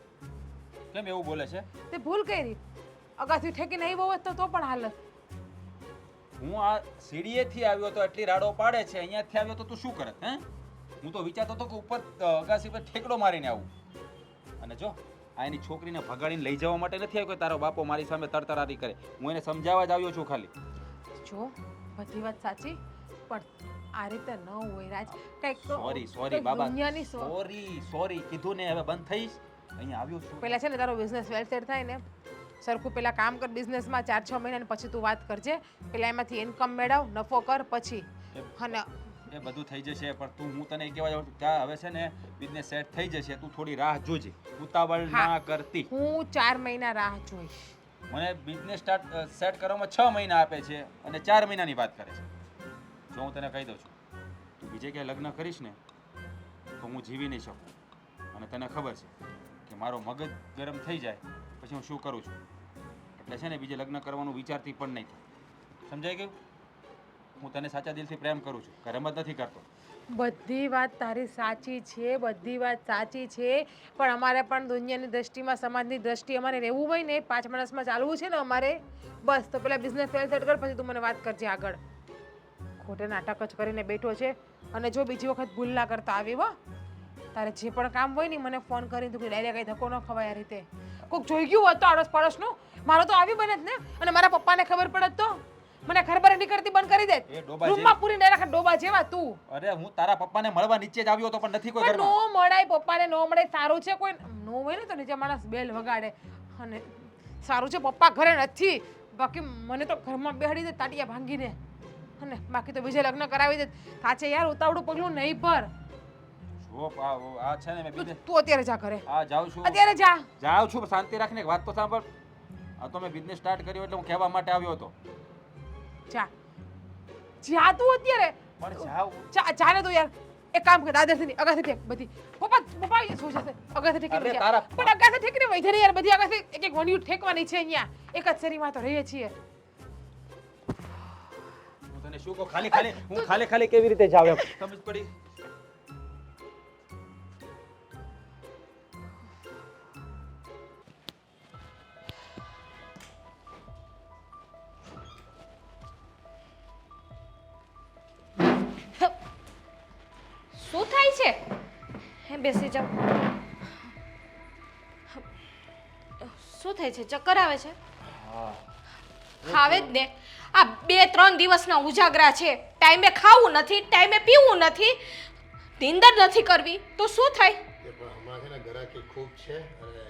કેમ એવું બોલે છે? તે ભૂલ કરી. અગાસી ઠેકીને આવ્યો હોત તો પણ હાલત. હું આ સીડીએથી આવ્યો તો એટલી રાડો પાડે છે, અહીંયાથી આવ્યો તો તું શું કરત? હે, હું તો વિચારતો હતો કે ઉપર અગાસી પર ઠેકડો મારીને આવું. અને જો આ એની છોકરીને ભગાડીને લઈ જવા માટે નથી આવ્યો કે તારો બાપો મારી સામે તરતરારી કરે. હું એને સમજાવવા જ આવ્યો છું ખાલી. જો બધી વાત સાચી, પણ આ રીતે ન હોય રાજ. કંઈક સોરી બાબા, દુનિયાની સોરી કીધું ને, હવે બંધ થઈશ. અહીંયા આવ્યો છું. પેલા છે ને તારો બિઝનેસ વેલ સેટ થાય ને, સરખું પેલા કામ કર બિઝનેસમાં 4-6 મહિના, ને પછી તું વાત કરજે. પેલા એમાંથી ઇન્કમ મેળવ, નફો કર, પછી અને એ બધું થઈ જશે. પણ હું તને કહેવા જાઉં છું કે હવે છે ને બિઝનેસ સેટ થઈ જશે. તું થોડી રાહ જોજે, ઉતાવળ ના કરતી. હું 4 મહિના રાહ જોઈશ. મને બિઝનેસ સેટ કરવામાં 6 મહિના આપે છે અને 4 મહિનાની વાત કરે છે. જો હું તને કહી દઉં છું, તું બીજે ક્યાંય લગ્ન કરીશ ને તો હું જીવી નહીં શકું. અને તને ખબર છે કે મારો મગજ ગરમ થઈ જાય પછી હું શું કરું છું. એટલે છે ને બીજે લગ્ન કરવાનું વિચારતી પણ નહીં. સમજાઈ ગયું? હું તને સાચા દિલથી પ્રેમ કરું છું, કે રમત નથી કરતો. બધી વાત તારી સાચી છે, બધી વાત સાચી છે, પણ અમારે પણ દુનિયાની દ્રષ્ટિમાં, સમાજની દ્રષ્ટિ અમારે રહેવું હોય ને, 5 માણસમાં ચાલવું છે ને અમારે, બસ. તો પેલા બિઝનેસ વેલ સેટ કર, પછી તું મને વાત કરજે આગળ. ખોટે નાટક જ કરીને બેઠો છે. અને જો બીજી વખત ભૂલ ના કરતા આવી હો, તારે જે પણ કામ હોય ને મને ફોન કરીને તું ડાયરેક્ટ કઈ ધક્કો ન ખવાય આ રીતે. કોઈક જોઈ ગયું હોત તો આડોશ પાડોશનું, મારો તો આવી બને જ ને. અને મારા પપ્પાને ખબર પડે તો મને ખબર નીકળતી બંધ કરી દે. એ ડોબા રૂમમાં પૂરી ડાયરેક્ટ ડોબા જેવા તું. અરે હું તારા પપ્પાને મળવા નીચે જ આવ્યો હતો પણ નથી કોઈ પણ ઘરમાં. નો મળાય, પપ્પાને નો મળે સારું છે. કોઈ નો હોય ને તો નીચે માણસ બેલ વગાડે. અને સારું છે પપ્પા ઘરે નથી, બાકી મને તો ઘરમાં બેહાડી દે તાટિયા ભાંગીને. અને બાકી તો બીજે લગ્ન કરાવી દે. સાચે યાર ઉતાવળું પગલું નહીં પર. જો આ છે ને મેં બીજે તું અત્યારે જા ઘરે, આ જાઉં છું, અત્યારે જા. જાઉં છું. શાંતિ રાખને, એક વાત તો સાંભળ. આ તો મેં બિઝનેસ સ્ટાર્ટ કર્યો એટલે હું કહેવા માટે આવ્યો હતો. જા જા તું અત્યારે. પણ જાઉં. જા ને તું યાર. એક કામ કર, દાદરથી અગાથી ઠેક બધી. પપ્પા એ શું જશે? અગાથી ઠેકીને અરે જા. તારા પણ અગાથી ઠેકીને વઈ જા યાર. બધી અગાથી એક એક વણિયું ઠેકવાની છે અહીંયા. એક જ શેરીમાં તો રહીએ છીએ. હું તને શું કહું, ખાલી કેવી રીતે જાવ એમ સમજ પડી? શું થાય છે? હે બેસી જાઓ. શું થાય છે? ચક્કર આવે છે? આવે જ ને. આ 2-3 દિવસના ઉજાગરા છે. ટાઈમે ખાવું નથી, ટાઈમે પીવું નથી, નીંદર નથી કરવી, તો શું થાય? એ પણ હમણાં છે ને ગ્રાહકી ખૂબ છે અને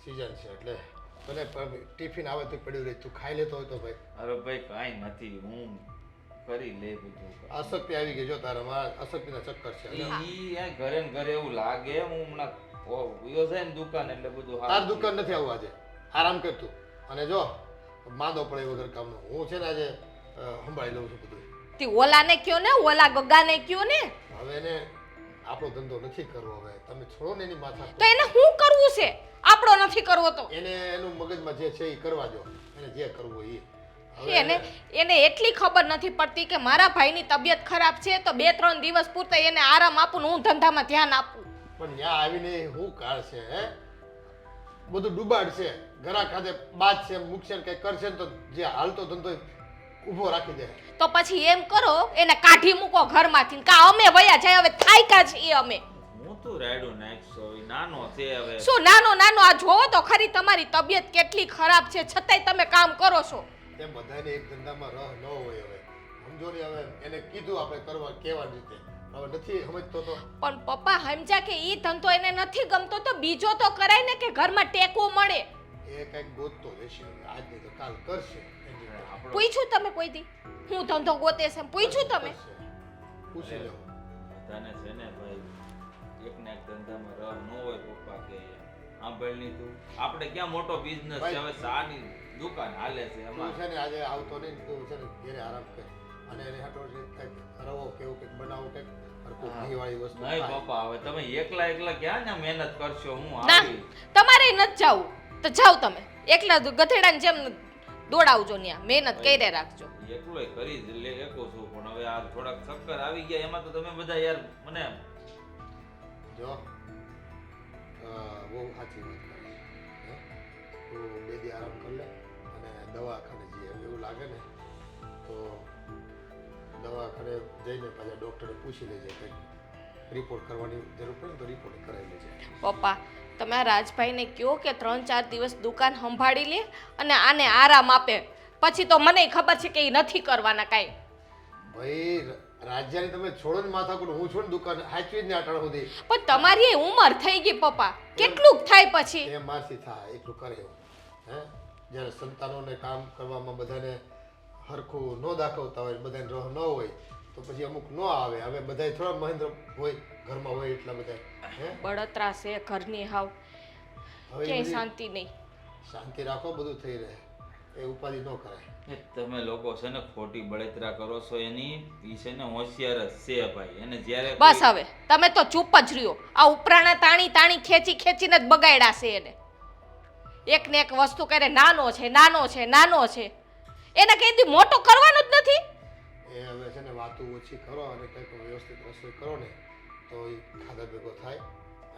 સિઝન છે એટલે તને ટિફિન આવે તો પડ્યું રહે, તું ખાઈ લેતો હોય તો ભાઈ. અરે ભાઈ કાંઈ નથી, હું કરી લે બધું. અશક્તિ આવી ગઈ જો તારા, મારા અશક્તિના ચક્કર છે. ઈ આ ઘરે ને ઘરે એવું લાગે. હું હમણાં વયો જાય ને દુકાન એટલે બધું તાર દુકાન નથી આવું આજે, આરામ કર તું. અને જો માંદો પડે વગર કામનો હું છે ને આજે સંભાળી લઉં છું બધું. તે ઓલાને કયો ને, ઓલા ગગાને કયો ને. હવે એને આપણો ધંધો નથી કરવો, હવે તમે છોડો ને એની માથા. તો એને શું કરવું છે? આપણો નથી કરવો તો એને એનું મગજમાં જે છે એ કરવા દો, એને જે કરવું એ. એને એટલી ખબર નથી પડતી કે મારા ભાઈની તબિયત ખરાબ છે તો 2-3 દિવસ પૂરતા એને આરામ આપું ને હું ધંધામાં ધ્યાન આપું. પણ ત્યાં આવીને શું કાઢશે? હે બધું ડૂબાડશે, ઘરા ખાતે બાદ છે, મૂકશે ને કંઈ કરશે ને તો જે હાલતો ધંધો ઊભો રાખી દે. તો પછી એમ કરો, એને કાઢી મૂકો ઘરમાંથી. કા અમે વયા જાય, હવે થાયકા છીએ અમે. હું તો રાયડું નાખશો, નાનો છે હવે. શું નાનો? આ જોવો તો ખરી તમારી તબિયત કેટલી ખરાબ છે, છતાંય તમે કામ કરો છો. એમ બધાને એક ધંધામાં રહ ન હોય. હવે સમજો ને, હવે એને કીધું આપણે કરવા કેવા રીતે, હવે નથી સમજતો તો. પણ પપ્પા સમજ્યા કે ઈ ધંધો એને નથી ગમતો તો બીજો તો કરાય ને, કે ઘરમાં ટેકો મળે. એ કંઈક ગોતતો રહેશે, આજ નહીં તો કાલ કરશે. પૂછ્યું તમે કોઈ દી હું ધંધો ગોતે છે? પૂછ્યું તમે? પૂછી લો. બધાને છે ને ભાઈ એક ને એક ધંધામાં રહ ન હોય પપ્પા કે સાંભળની તું. આપણે ક્યાં મોટો બિઝનેસ છે, હવે સાની દુકાન હાલે છે તું એમાં. છે ને આજે આવતો નહીં, તું છે ને ઘરે આરામ કર અને એને હાટો કંઈક રવો કેવું કંઈક બનાવો, કંઈક હરખું ઘીવાળી વસ્તુ નહીં ખાય. પપ્પા, હવે તમે એકલા ક્યાં ને મહેનત કરશો? હું ના, આવી. તમારે નથી જાવું તો જાઓ તમે એકલા ગધેડાની જેમ દોડાવજો, ન્યા મહેનત કરી રાખજો. એકલોય કરી જ લે એકો છું, પણ હવે આ થોડાક ચક્કર આવી ગયા એમાં તો તમે બધા યાર મને જો બહુ સાચી વાત કરે. તું 2 દી આરામ કર લે, અને દવાખાને જઈએ એવું લાગે ને તો દવાખાને જઈને પાછા ડૉક્ટરે પૂછી લેજે કંઈક રિપોર્ટ કરવાની જરૂર પડે ને તો રિપોર્ટ કરાવી લેજે. પપ્પા તમે આ રાજભાઈને કહો કે 3-4 દિવસ દુકાન સંભાળી લે અને આને આરામ આપે. પછી તો મને ખબર છે કે એ નથી કરવાના કાંઈ. ભાઈ રાજ્યાની તમે છોડો ને માથાકૂટ, હું છું ને દુકાન હાચવી જ ને અટાણ સુધી. પણ તમારી એ ઉંમર થઈ ગઈ પપ્પા, કેટલુંક થાય પછી. એ મારથી થાય એટલું કરે એવું. હે જ્યારે સંતાનોને કામ કરવામાં બધાને હરખું ન દાખવતા હોય, બધાને રહ ન હોય તો પછી અમુક ન આવે. હવે બધાય થોડા મહેન્દ્ર હોય ઘરમાં હોય એટલા બધા. હે બળતરા છે ઘરની હાવ, હવે એ ક્યાંય બધી શાંતિ નહીં. શાંતિ રાખો, બધું થઈ રહે, એ ઉપાધિ ન કરાય. તમે લોકો છે ને ખોટી બળતરા કરો છો એની, ઈ છે ને હોશિયાર જ છે ભાઈ. એને જ્યારે બસ હવે તમે તો ચૂપ જ રહ્યો. આ ઉપરાણા તાણી તાણી ખેંચીને જ બગાડ્યા છે એને. એક ને એક વસ્તુ કરે નાનો છે નાનો છે નાનો છે, એને કઈ દી મોટો કરવાનો જ નથી. એ હવે છે ને વાતું ઓછી કરો અને કંઈક વ્યવસ્થિત રસોઈ કરો ને તો એ ખાધા ભેગો થાય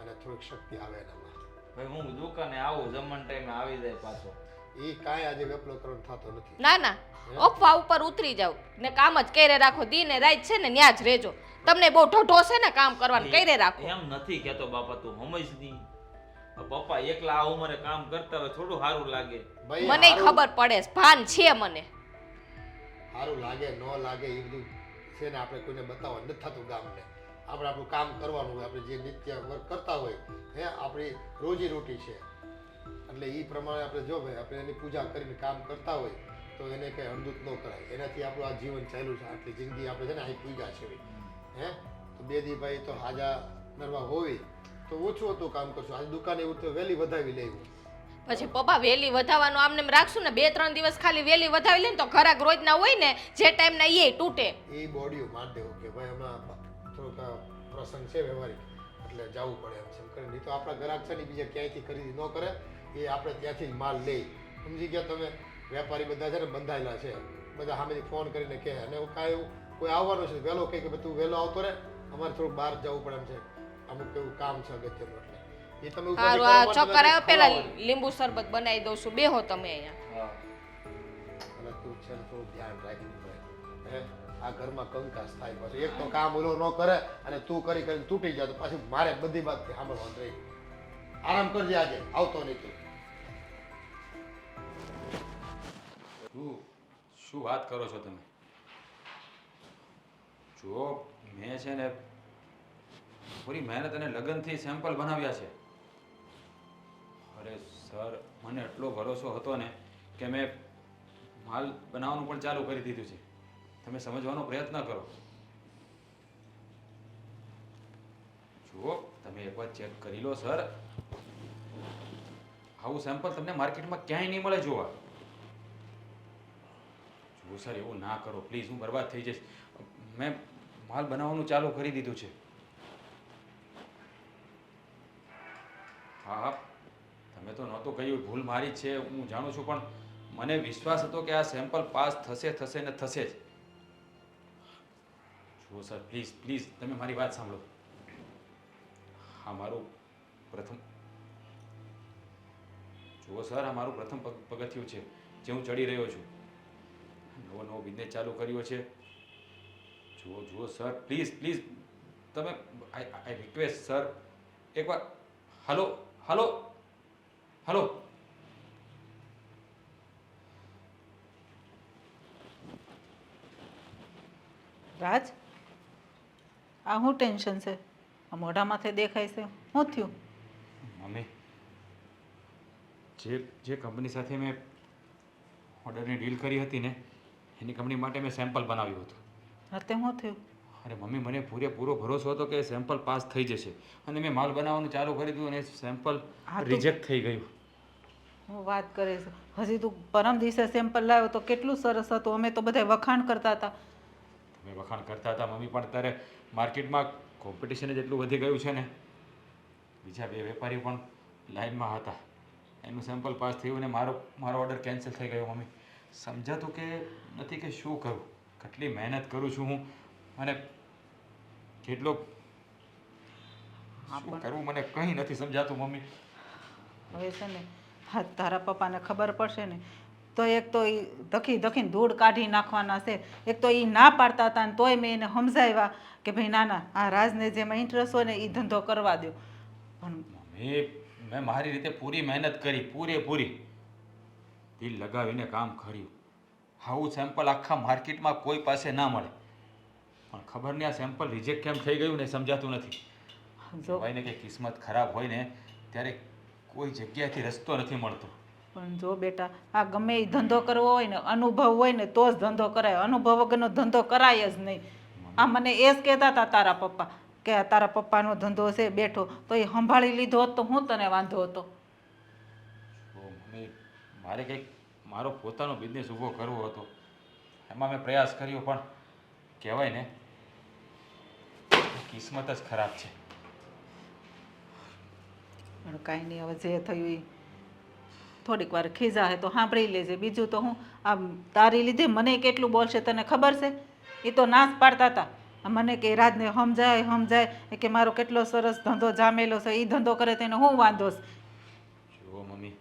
અને થોડીક શક્તિ આવે એનામાં. ભાઈ હું દુકાને આવું જમણ ટાઈમે આવી જાય પાછો. એ કાંઈ આજે વેપલો કરવાનો થતો નથી. ના ના, અફવા ઉપર ઉતરી જાવ ને કામ જ કરે રાખો. દીને રાત છે ને ન્યા જ રહેજો. તમને બહુ ઢોઢો છે ને કામ કરવાનું, કરે રાખો. એમ નથી કહેતો બાપા, તું સમજ નહીં. પપ્પા એકલા આ ઉંમરે કામ કરતા હોય થોડું સારું લાગે. ભાઈ મને ખબર પડે છે, ભાન છે મને. સારું લાગે ન લાગે એ બધું છે ને આપણે કોઈને બતાવવા નથી થતું ગામને. આપણે આપણું કામ કરવાનું હોય, આપણે જે નિત્ય વર્ક કરતા હોય, હે આપણી રોજી રોટી છે એટલે એ પ્રમાણે આપણે જો ભાઈ આપણે એની પૂજા કરીને કામ કરતા હોય તો એને કંઈ અણદૂત ન કરાય. એનાથી આપણું આ જીવન ચાલ્યું છે, આટલી જિંદગી આપણે છે ને અહીં પૂજા છે. હે તો બે દી ભાઈ તો હાજા નરવા હોવી તો ઓછું હતું કામ કરશું. આજે દુકાને એવું તો વહેલી વધાવી લેવું. પછી પપ્પા વેલી વધારવાનું આમને એમ રાખશું ને 2-3 દિવસ ખાલી વેલી વધાવી લે ને તો ઘરાક રોજના હોય ને જે ટાઈમ ના એ તૂટે. એ બોડીઓ માર દેવું કે ભાઈ હમણાં થોડોક પ્રસંગ છે વ્યવહારિક એટલે જવું પડે એમ છે કરીને. નહીં તો આપણા ગ્રાહક છે ને બીજા ક્યાંયથી ખરીદી ન કરે, એ આપણે ત્યાંથી જ માલ લે. સમજી ગયા તમે? વેપારી બધા છે ને બંધાયેલા છે, બધા સામેથી ફોન કરીને કહે અને કાંઈ એવું કોઈ આવવાનું છે વહેલો કહે કે તું વહેલો આવતો રહે, અમારે થોડુંક બહાર જવું પડે એમ છે, અમુક એવું કામ છે અગત્યનું. એટલે એ તમે હારું આ ચોક્કર આવ્યો પેલા લીંબુ શરબત બનાવી દઉં છું, બેહો તમે અહીંયા. અને તું છે ને થોડું ધ્યાન રાખવું પડે. હે આ ઘરમાં કંકાસ થાય પાછું. એક તો કામ ઓલો ન કરે અને તું કરી કરીને તૂટી જાય તો પાછું મારે બધી વાત સાંભળવાનું રહી. આરામ કરજે આજે, આવતો નહીં તું. શું વાત કરો છો તમે? જો મેં છે ને પૂરી મહેનત અને લગનથી સેમ્પલ બનાવ્યા છે. અરે સર, મને એટલો ભરોસો હતો ને કે મેં માલ બનાવવાનું પણ ચાલુ કરી દીધું છે. તમે સમજવાનો પ્રયત્ન કરો. જુઓ, તમે એકવાર ચેક કરી લો સર. આવું સેમ્પલ તમને માર્કેટમાં ક્યાંય નહીં મળે જોવા. જુઓ સર, એવું ના કરો પ્લીઝ, હું બરબાદ થઈ જઈશ. મેં માલ બનાવવાનું ચાલુ કરી દીધું છે. હા, તમે તો નહોતું કહ્યું, ભૂલ મારી છે હું જાણું છું, પણ મને વિશ્વાસ હતો કે આ સેમ્પલ પાસ થશે ને થશે જ. જુઓ સર, પ્લીઝ પ્લીઝ તમે મારી વાત સાંભળો. હા મારું પ્રથમ જુઓ સર, આ મારું પ્રથમ પગથિયું છે જે હું ચડી રહ્યો છું. નવો બિઝનેસ ચાલુ કર્યો છે. જુઓ સર, પ્લીઝ પ્લીઝ તમે, આઈ રિક્વેસ્ટ સર, એકવાર. Hello hello hello. રાજ, આ શું ટેન્શન છે? આ મોઢા માથે દેખાય છે, શું થયું? મમ્મી, જે કંપની સાથે મેં ઓર્ડરની ડીલ કરી હતી ને એની કંપની માટે મેં સેમ્પલ બનાવ્યું હતું. હા, તે શું થયું? અરે મમ્મી, મને પૂરેપૂરો ભરોસો હતો કે સેમ્પલ પાસ થઈ જશે અને મેં માલ બનાવવાનું ચાલુ કરી દીધું અને સેમ્પલ રિજેક્ટ થઈ ગયું. હું વાત કરે છે? હજી તું પરમ દિવસે સેમ્પલ લાવ્યો તો કેટલું સરસ હતું, અમે તો બધા વખાણ કરતા હતા. તમે વખાણ કરતા હતા મમ્મી, પણ અત્યારે માર્કેટમાં કોમ્પિટિશન જ એટલું વધી ગયું છે ને. બીજા 2 વેપારીઓ પણ લાઈનમાં હતા. એનું સેમ્પલ પાસ થયું અને મારો ઓર્ડર કેન્સલ થઈ ગયો. મમ્મી, સમજાતું કે નથી કે શું કરું. કેટલી મહેનત કરું છું હું અને કેટલો શું કરવું મને કંઈ નથી સમજાતું મમ્મી. હવે છે ને હા, તારા પપ્પાને ખબર પડશે ને તો એક તો એ ધકી ધકીને ધૂળ કાઢી નાખવાના છે. એક તો એ ના પાડતા હતા ને તોય મેં એને સમજાવ્યા કે ભાઈ ના ના આ રાજને જેમાં ઇન્ટરેસ્ટ હોય ને એ ધંધો કરવા દો. પણ મેં મારી રીતે પૂરી મહેનત કરી, પૂરેપૂરી દિલ લગાવીને કામ કર્યું. આવું સેમ્પલ આખા માર્કેટમાં કોઈ પાસે ના મળે, પણ ખબર નહીં આ સેમ્પલ રિજેક્ટ કેમ થઈ ગયું ને એ સમજાતું નથી. જો ભાઈ ને કે કિસ્મત ખરાબ હોય ને ત્યારે કોઈ જગ્યાએથી રસ્તો નથી મળતો. પણ જો બેટા આ ગમે એ ધંધો કરવો હોય ને અનુભવ હોય ને તો જ ધંધો કરાય. અનુભવ વગરનો ધંધો કરાય જ નહીં. આ મને એ જ કહેતા હતા તારા પપ્પા કે આ તારા પપ્પાનો ધંધો છે બેઠો તો એ સંભાળી લીધો હોત તો હું તને વાંધો હતો. તો મમ્મી મારે કંઈક મારો પોતાનો બિઝનેસ ઊભો કરવો હતો, એમાં મેં પ્રયાસ કર્યો, પણ કહેવાય ને કિસ્મત જ ખરાબ છે. પણ કાંઈ નહીં, હવે જે થયું એ થોડીક વાર ખીજાશે તો સાંભળી લેજે. બીજું તો હું આમ તારી લીધે મને કેટલું બોલશે તને ખબર છે? એ તો નાશ પાડતા હતા મને કે રાજને સમજાય કે મારો કેટલો સરસ ધંધો જામેલો છે, એ ધંધો કરે તેને હું વાંધો છે. જુઓ મમ્મી,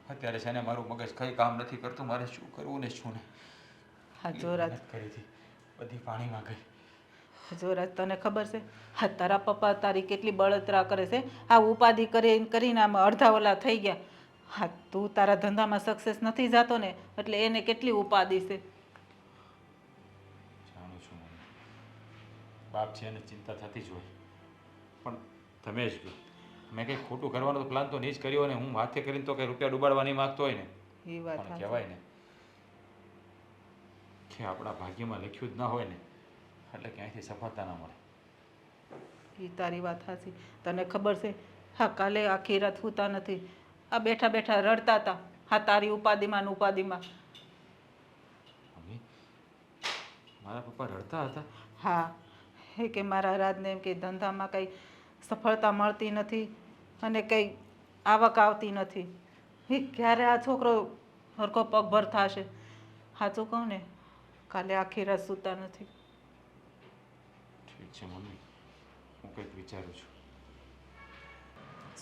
અત્યારે છે ને મારું મગજ કંઈ કામ નથી કરતું. મારે શું કરવું ને શું ને. હા જો રાજ, મહેનત કરી હતી બધી પાણીમાં ગઈ. જો રાજ તને ખબર છે હા તારા પપ્પા તારી કેટલી બળતરા કરે છે. આ ઉપાધિ કરીને આમ અડધા ઓલા થઈ ગયા. હા તું તારા ધંધામાં સક્સેસ નથી જતો ને એટલે એને કેટલી ઉપાધિ છે. જાણું છું મમ્મી, બાપ છે એને ચિંતા થતી જ હોય, પણ તમે જ કહો મેં કંઈક ખોટું કરવાનો પ્લાન તો નહીં જ કર્યો ને. હું હાથે કરીને તો કંઈ રૂપિયા ડૂબાડવા નહીં માગતો હોય ને, એ વાત પણ સાચી. કહેવાય ને કે આપણા ભાગ્યમાં લખ્યું જ ના હોય ને એટલે ક્યાંયથી સફળતા ના મળે. એ તારી વાત સાચી. તને ખબર છે હા કાલે આખી રાત સૂતા નથી, આ બેઠા બેઠા રડતા હતા. હા તારી ઉપાધિમાં ને ઉપાધિમાં. મમ્મી મારા પપ્પા રડતા હતા? હા હે કે મારા રાજને એમ કે ધંધામાં કંઈ સફળતા મળતી નથી અને કંઈ આવક આવતી નથી. હે ક્યારે આ છોકરો હરખો પગભર થશે? સાચું કહું ને કાલે આખી રાત સૂતા નથી. ઠીક છે મમ્મી, હું કંઈક વિચારું છું.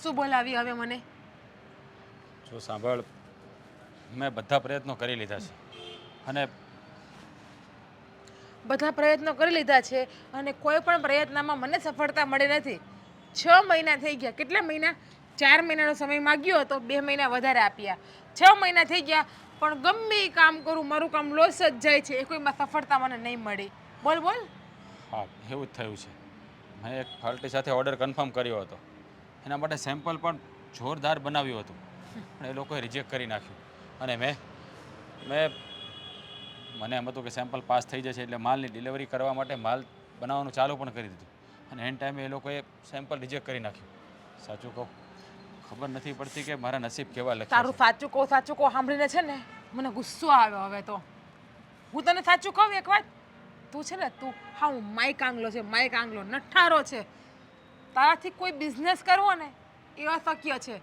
શું બોલાવી હવે મને? જો સાંભળ, મેં બધા પ્રયત્નો કરી લીધા છે અને બધા પ્રયત્નો કરી લીધા છે અને કોઈ પણ પ્રયત્નમાં મને સફળતા મળી નથી. 6 મહિના થઈ ગયા. કેટલા મહિના? 4 મહિનાનો સમય માગ્યો હતો, 2 મહિના વધારે આપ્યા. 6 મહિના થઈ ગયા પણ ગમે એ કામ કરું મારું કામ લોસ જ જાય છે. એ કોઈમાં સફળતા મને નહીં મળી. બોલ બોલ. હા એવું જ થયું છે. મેં એક પાર્ટી સાથે ઓર્ડર કન્ફર્મ કર્યો હતો, એના માટે સેમ્પલ પણ જોરદાર બનાવ્યું હતું, પણ એ લોકોએ રિજેક્ટ કરી નાખ્યું. અને મને એમ હતું કે સેમ્પલ પાસ થઈ જશે એટલે માલની ડિલિવરી કરવા માટે માલ બનાવવાનું ચાલુ પણ કરી દીધું, અને એન ટાઈમે એ લોકોએ સેમ્પલ રિજેક્ટ કરી નાખ્યું. સાચું કહું ખબર નથી પડતી કે મારા નસીબ કેવા તારું લખ્યા સાચું કહો સાંભળીને છે ને મને ગુસ્સો આવ્યો. હવે તો હું તને સાચું કહું એક વાત, તું છે ને તું હા હું માઈક આંગલો છે, માઈક આંગલો નઠ્ઠારો છે. તારાથી કોઈ બિઝનેસ કરવો ને એ અશક્ય છે.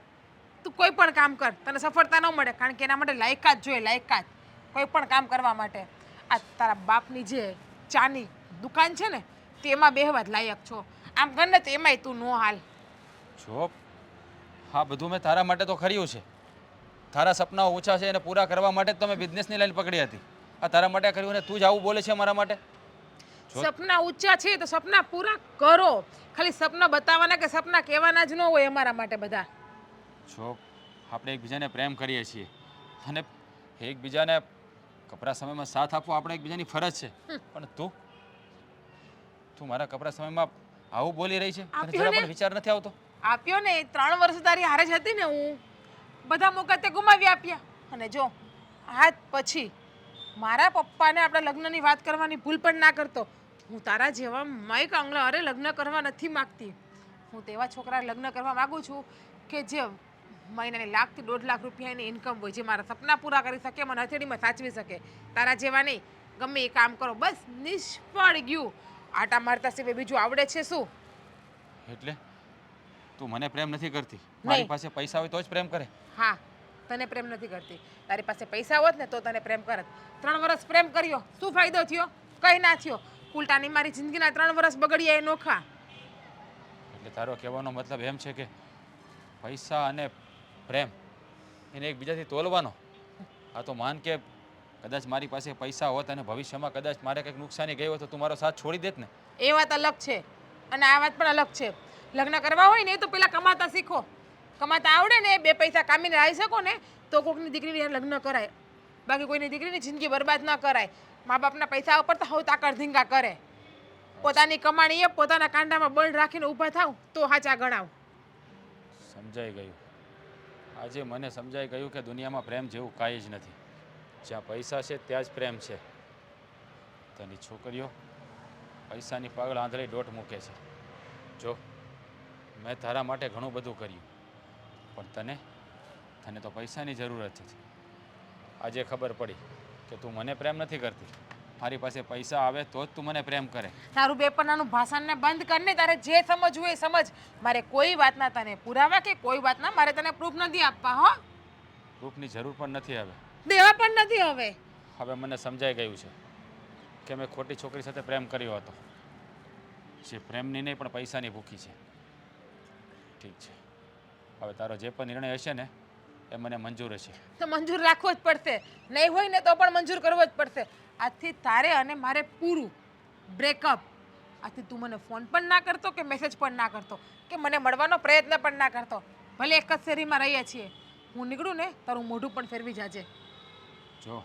તું કોઈ પણ કામ કર તને સફળતા ન મળે, કારણ કે એના માટે લાયકાત જોઈએ, લાયકાત કોઈ પણ કામ કરવા માટે. આ તારા બાપની જે ચાની દુકાન છે ને તેમાં બેહવા જ લાયક છો. આમ કર ને તો એમાંય તું નો હાલ. જો હા બધું મેં તારા માટે તો કર્યું છે. તારા સપનાઓ ઊંચા છે એને પૂરા કરવા માટે જ તો મેં બિઝનેસની લાઈન પકડી હતી. આ તારા માટે કર્યું ને તું જ આવું બોલે છે મારા માટે? સપના ઊંચા છે તો સપના પૂરા કરો. ખાલી સપના બતાવવાના કે સપના કહેવાના જ ન હોય અમારા માટે બધા. જો આપણે એકબીજાને પ્રેમ કરીએ છીએ અને એકબીજાને કપરા સમયમાં સાથ આપવો આપણે એકબીજાની ફરજ છે, પણ તું મારા કપરા સમયમાં આવું બોલી રહી છે? તને જરા પણ વિચાર નથી આવતો? આપ્યો ને 3 વર્ષ તારી હારે જ હતી ને હું, બધા મોકા તે ગુમાવી આપ્યા. અને જો આજ પછી મારા પપ્પાને આપણા લગ્નની વાત કરવાની ભૂલ પણ ના કરતો. હું તારા જેવા માઈક આંગલા અરે લગ્ન કરવા નથી માગતી. હું તેવા છોકરા લગ્ન કરવા માગું છું કે જે મહિનાની 1 લાખ થી 1.5 લાખ રૂપિયાની ઇન્કમ હોય, જે મારા સપના પૂરા કરી શકે, મને હથેળીમાં સાચવી શકે. તારા જેવા નહીં, ગમે એ કામ કરો બસ નિષ્ફળ ગયું. આટા મારતા સિવાય બીજું આવડે છે શું? એટલે તું મને પ્રેમ નથી કરતી? મારી પાસે પૈસા હોય તો જ પ્રેમ કરે? હા તને પ્રેમ નથી કરતી. તારી પાસે પૈસા હોત ને તો તને પ્રેમ કરત. 3 વર્ષ પ્રેમ કર્યો, શું ફાયદો થયો? કંઈ ના થયો. ઉલટાની મારી જિંદગીના 3 વર્ષ બગડ્યા એ નોખા. એટલે તારો કહેવાનો મતલબ એમ છે કે પૈસા અને પ્રેમ એને એકબીજાથી તોલવાનો? આ તો માન કે કદાચ મારી પાસે પૈસા હોત અને ભવિષ્યમાં કદાચ મારે કંઈક નુકસાની ગઈ હોત તો તું મારો સાથ છોડી દેત ને. એ વાત અલગ છે અને આ વાત પણ અલગ છે. લગ્ન કરવા હોય ને તો પેલા કમાતા શીખો. કમાતા આવડે ને, બે પૈસા કામીને આવી શકો ને તો કોઈકની દીકરીને લગ્ન કરાય. બાકી કોઈની દીકરીની જિંદગી બરબાદ ન કરાય. મા બાપના પૈસા ઉપર તો હવે તાકડ ધીંગા કરે. પોતાની કમાણી એ પોતાના કાંડામાં બળ રાખીને ઊભા થાવ તો સાચા ગણાવ. સમજાઈ ગયું. આજે મને સમજાઈ ગયું કે દુનિયામાં પ્રેમ જેવું કાંઈ જ નથી. જ્યાં પૈસા છે ત્યાં જ પ્રેમ છે. તેની છોકરીઓ પૈસાની પાગળ આંધળી દોટ મૂકે છે. જો મેં તારા માટે ઘણું બધું કર્યું, પણ તને તો પૈસાની જરૂરત છે. આજે ખબર પડી કે તું મને પ્રેમ નથી કરતી. મારી પાસે પૈસા આવે તો જ તું મને પ્રેમ કરે. તારું બેપણાનું ભાષણને બંધ કરને. તારે જે સમજવું એ સમજ. મારે કોઈ વાતના તને પુરાવા કે કોઈ વાતના મારે તને પ્રૂફ નથી આપવા. હો, પ્રૂફની જરૂર પણ નથી હવે. દેવા પણ નથી હવે. હવે મને સમજાઈ ગયું છે કે મેં ખોટી છોકરી સાથે પ્રેમ કર્યો હતો, જે પ્રેમની નહીં પણ પૈસાની ભૂખી છે. ઠીક છે, હવે તારો જે પણ નિર્ણય હશે ને એ મને મંજૂર હશે. તો મંજૂર રાખવો જ પડશે. નહીં હોય ને તો પણ મંજૂર કરવો જ પડશે. આજથી તારે અને મારે પૂરું બ્રેકઅપ. આજથી તું મને ફોન પણ ના કરતો કે મેસેજ પણ ના કરતો કે મને મળવાનો પ્રયત્ન પણ ના કરતો. ભલે એક જ શેરીમાં રહીએ છીએ. હું નીકળું ને તારું મોઢું પણ ફેરવી જાજે. જો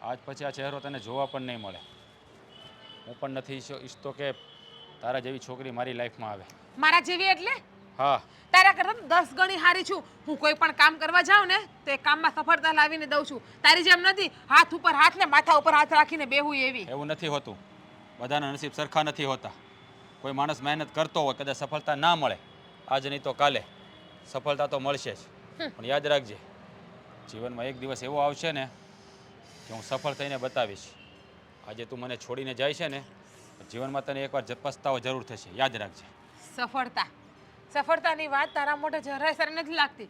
આજ પછી આ ચહેરો તને જોવા પણ નહીં મળે. હું પણ નથી ઈચ્છતો કે તારા જેવી છોકરી મારી લાઈફમાં આવે. મારા જેવી એટલે? હા, તારા કરતાં 10 ગણી હારી છું. હું કોઈ પણ કામ કરવા જાઉં ને તો એ કામમાં સફળતા લાવીને દઉં છું. તારી જેમ નથી હાથ ઉપર હાથ ને માથા ઉપર હાથ રાખીને બેહું એવી. એવું નથી હોતું. બધાના નસીબ સરખા નથી હોતા. કોઈ માણસ મહેનત કરતો હોય, કદાચ સફળતા ના મળે, આજ નહીં તો કાલે સફળતા તો મળશે જ. પણ યાદ રાખજે, જીવનમાં એક દિવસ એવો આવશે ને કે હું સફળ થઈને બતાવીશ. આજે તું મને છોડીને જાય છે ને, જીવનમાં તને એકવાર પસ્તાવો જરૂર થશે. યાદ રાખજે. સફળતાની વાત તારા મોઢે જરાય સારી નથી લાગતી.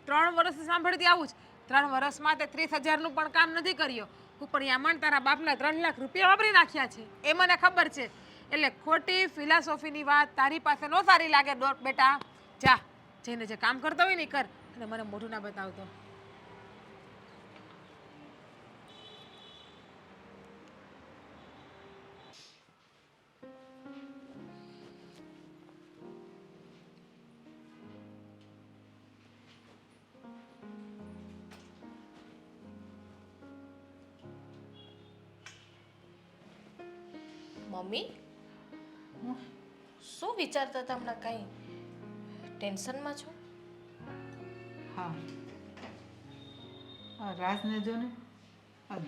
3 વર્ષ સાંભળતી આવું જ. 3 વર્ષમાં તે 30,000નું પણ કામ નથી કર્યો. ઉપર યામણ તારા બાપના 3 લાખ રૂપિયા વાપરી નાખ્યા છે. એ મને ખબર છે. એટલે ખોટી ફિલોસોફીની વાત તારી પાસે નો સારી લાગે બેટા. જા જઈને જે કામ કરતો હોય ને કર અને મને મોઢું ના બતાવતો. મમ્મી શું વિચારતા હતા હમણાં? કાંઈ ટેન્શનમાં છો? હા, આ રાજને જો ને આ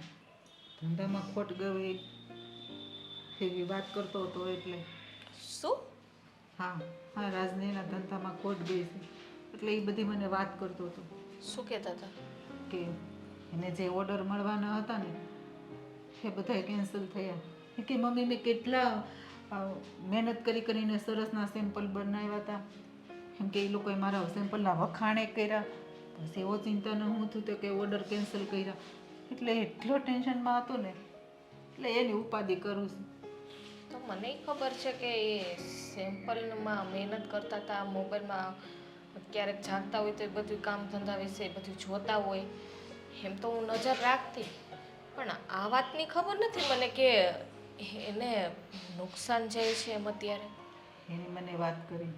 ધંધામાં ખોટ ગઈ એવી વાત કરતો હતો. એટલે શું? હા હા, રાજને એના ધંધામાં ખોટ ગઈ છે એટલે એ બધી મને વાત કરતો હતો શું કહેતા હતા? કે એને જે ઓર્ડર મળવાના હતા ને એ બધા કેન્સલ થયા. કે મમ્મી મેં કેટલા મહેનત કરીને સરસના સેમ્પલ બનાવ્યા હતા. એમ કે એ લોકોએ મારા સેમ્પલના વખાણે કર્યા. પછી એવો ચિંતાનો હું થયું તો કે ઓર્ડર કેન્સલ કર્યા. એટલે એટલો ટેન્શનમાં હતો ને એટલે એની ઉપાધિ કરું છું. તો મને ખબર છે કે એ સેમ્પલમાં મહેનત કરતા હતા, મોબાઈલમાં ક્યારેક જાગતા હોય તો એ બધું કામ ધંધા વિશે બધું જોતા હોય. એમ તો હું નજર રાખતી, પણ આ વાતની ખબર નથી મને કે એને નુકસાન જાય છે એમ અત્યારે. એની મને વાત કરી.